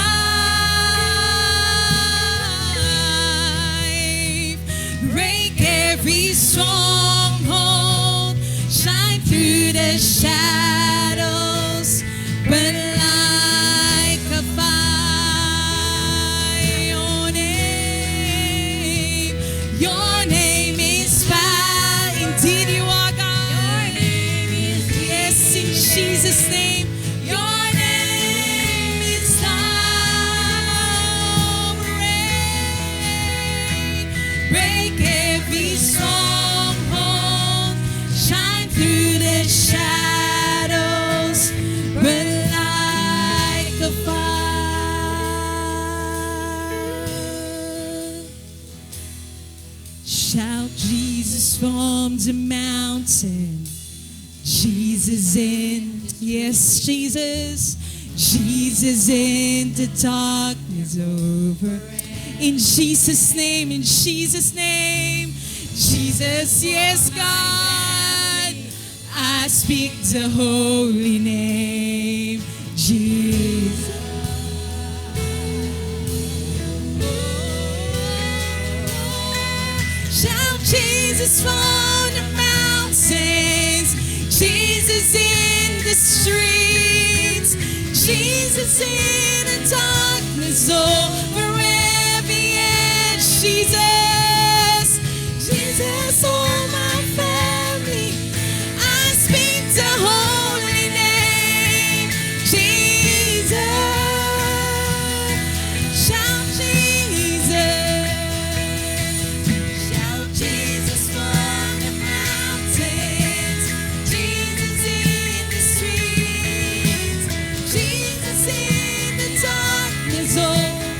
Break every stronghold. Shine through the shadows. Burn like a fire. Your name is power. Indeed you are God. Your name is yes, in Jesus' name. Your name is sovereign. Break every stronghold. Shine through the shadows. Burn like a fire. Shout Jesus from the mountain. Jesus in, yes, Jesus. Jesus in the darkness over. In Jesus' name, in Jesus' name. Jesus, yes, God. I speak the holy name, Jesus. Shout Jesus from the mountains, Jesus in the streets, Jesus in the darkness over every edge, Jesus, Jesus, all my family, I speak the holy name, Jesus. Shout Jesus. Shout Jesus from the mountains, Jesus in the streets, Jesus in the darkness over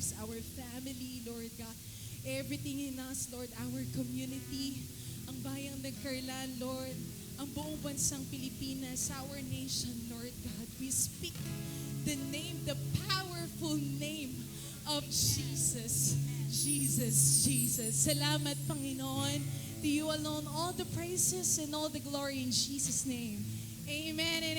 us, our family, Lord God. Everything in us, Lord, our community, ang bayang Nagkarlan, Lord, ang buong bansang Pilipinas, our nation, Lord God. We speak the name, the powerful name of Jesus. Jesus, Jesus. Salamat, Panginoon. To you alone, all the praises and all the glory in Jesus' name. Amen and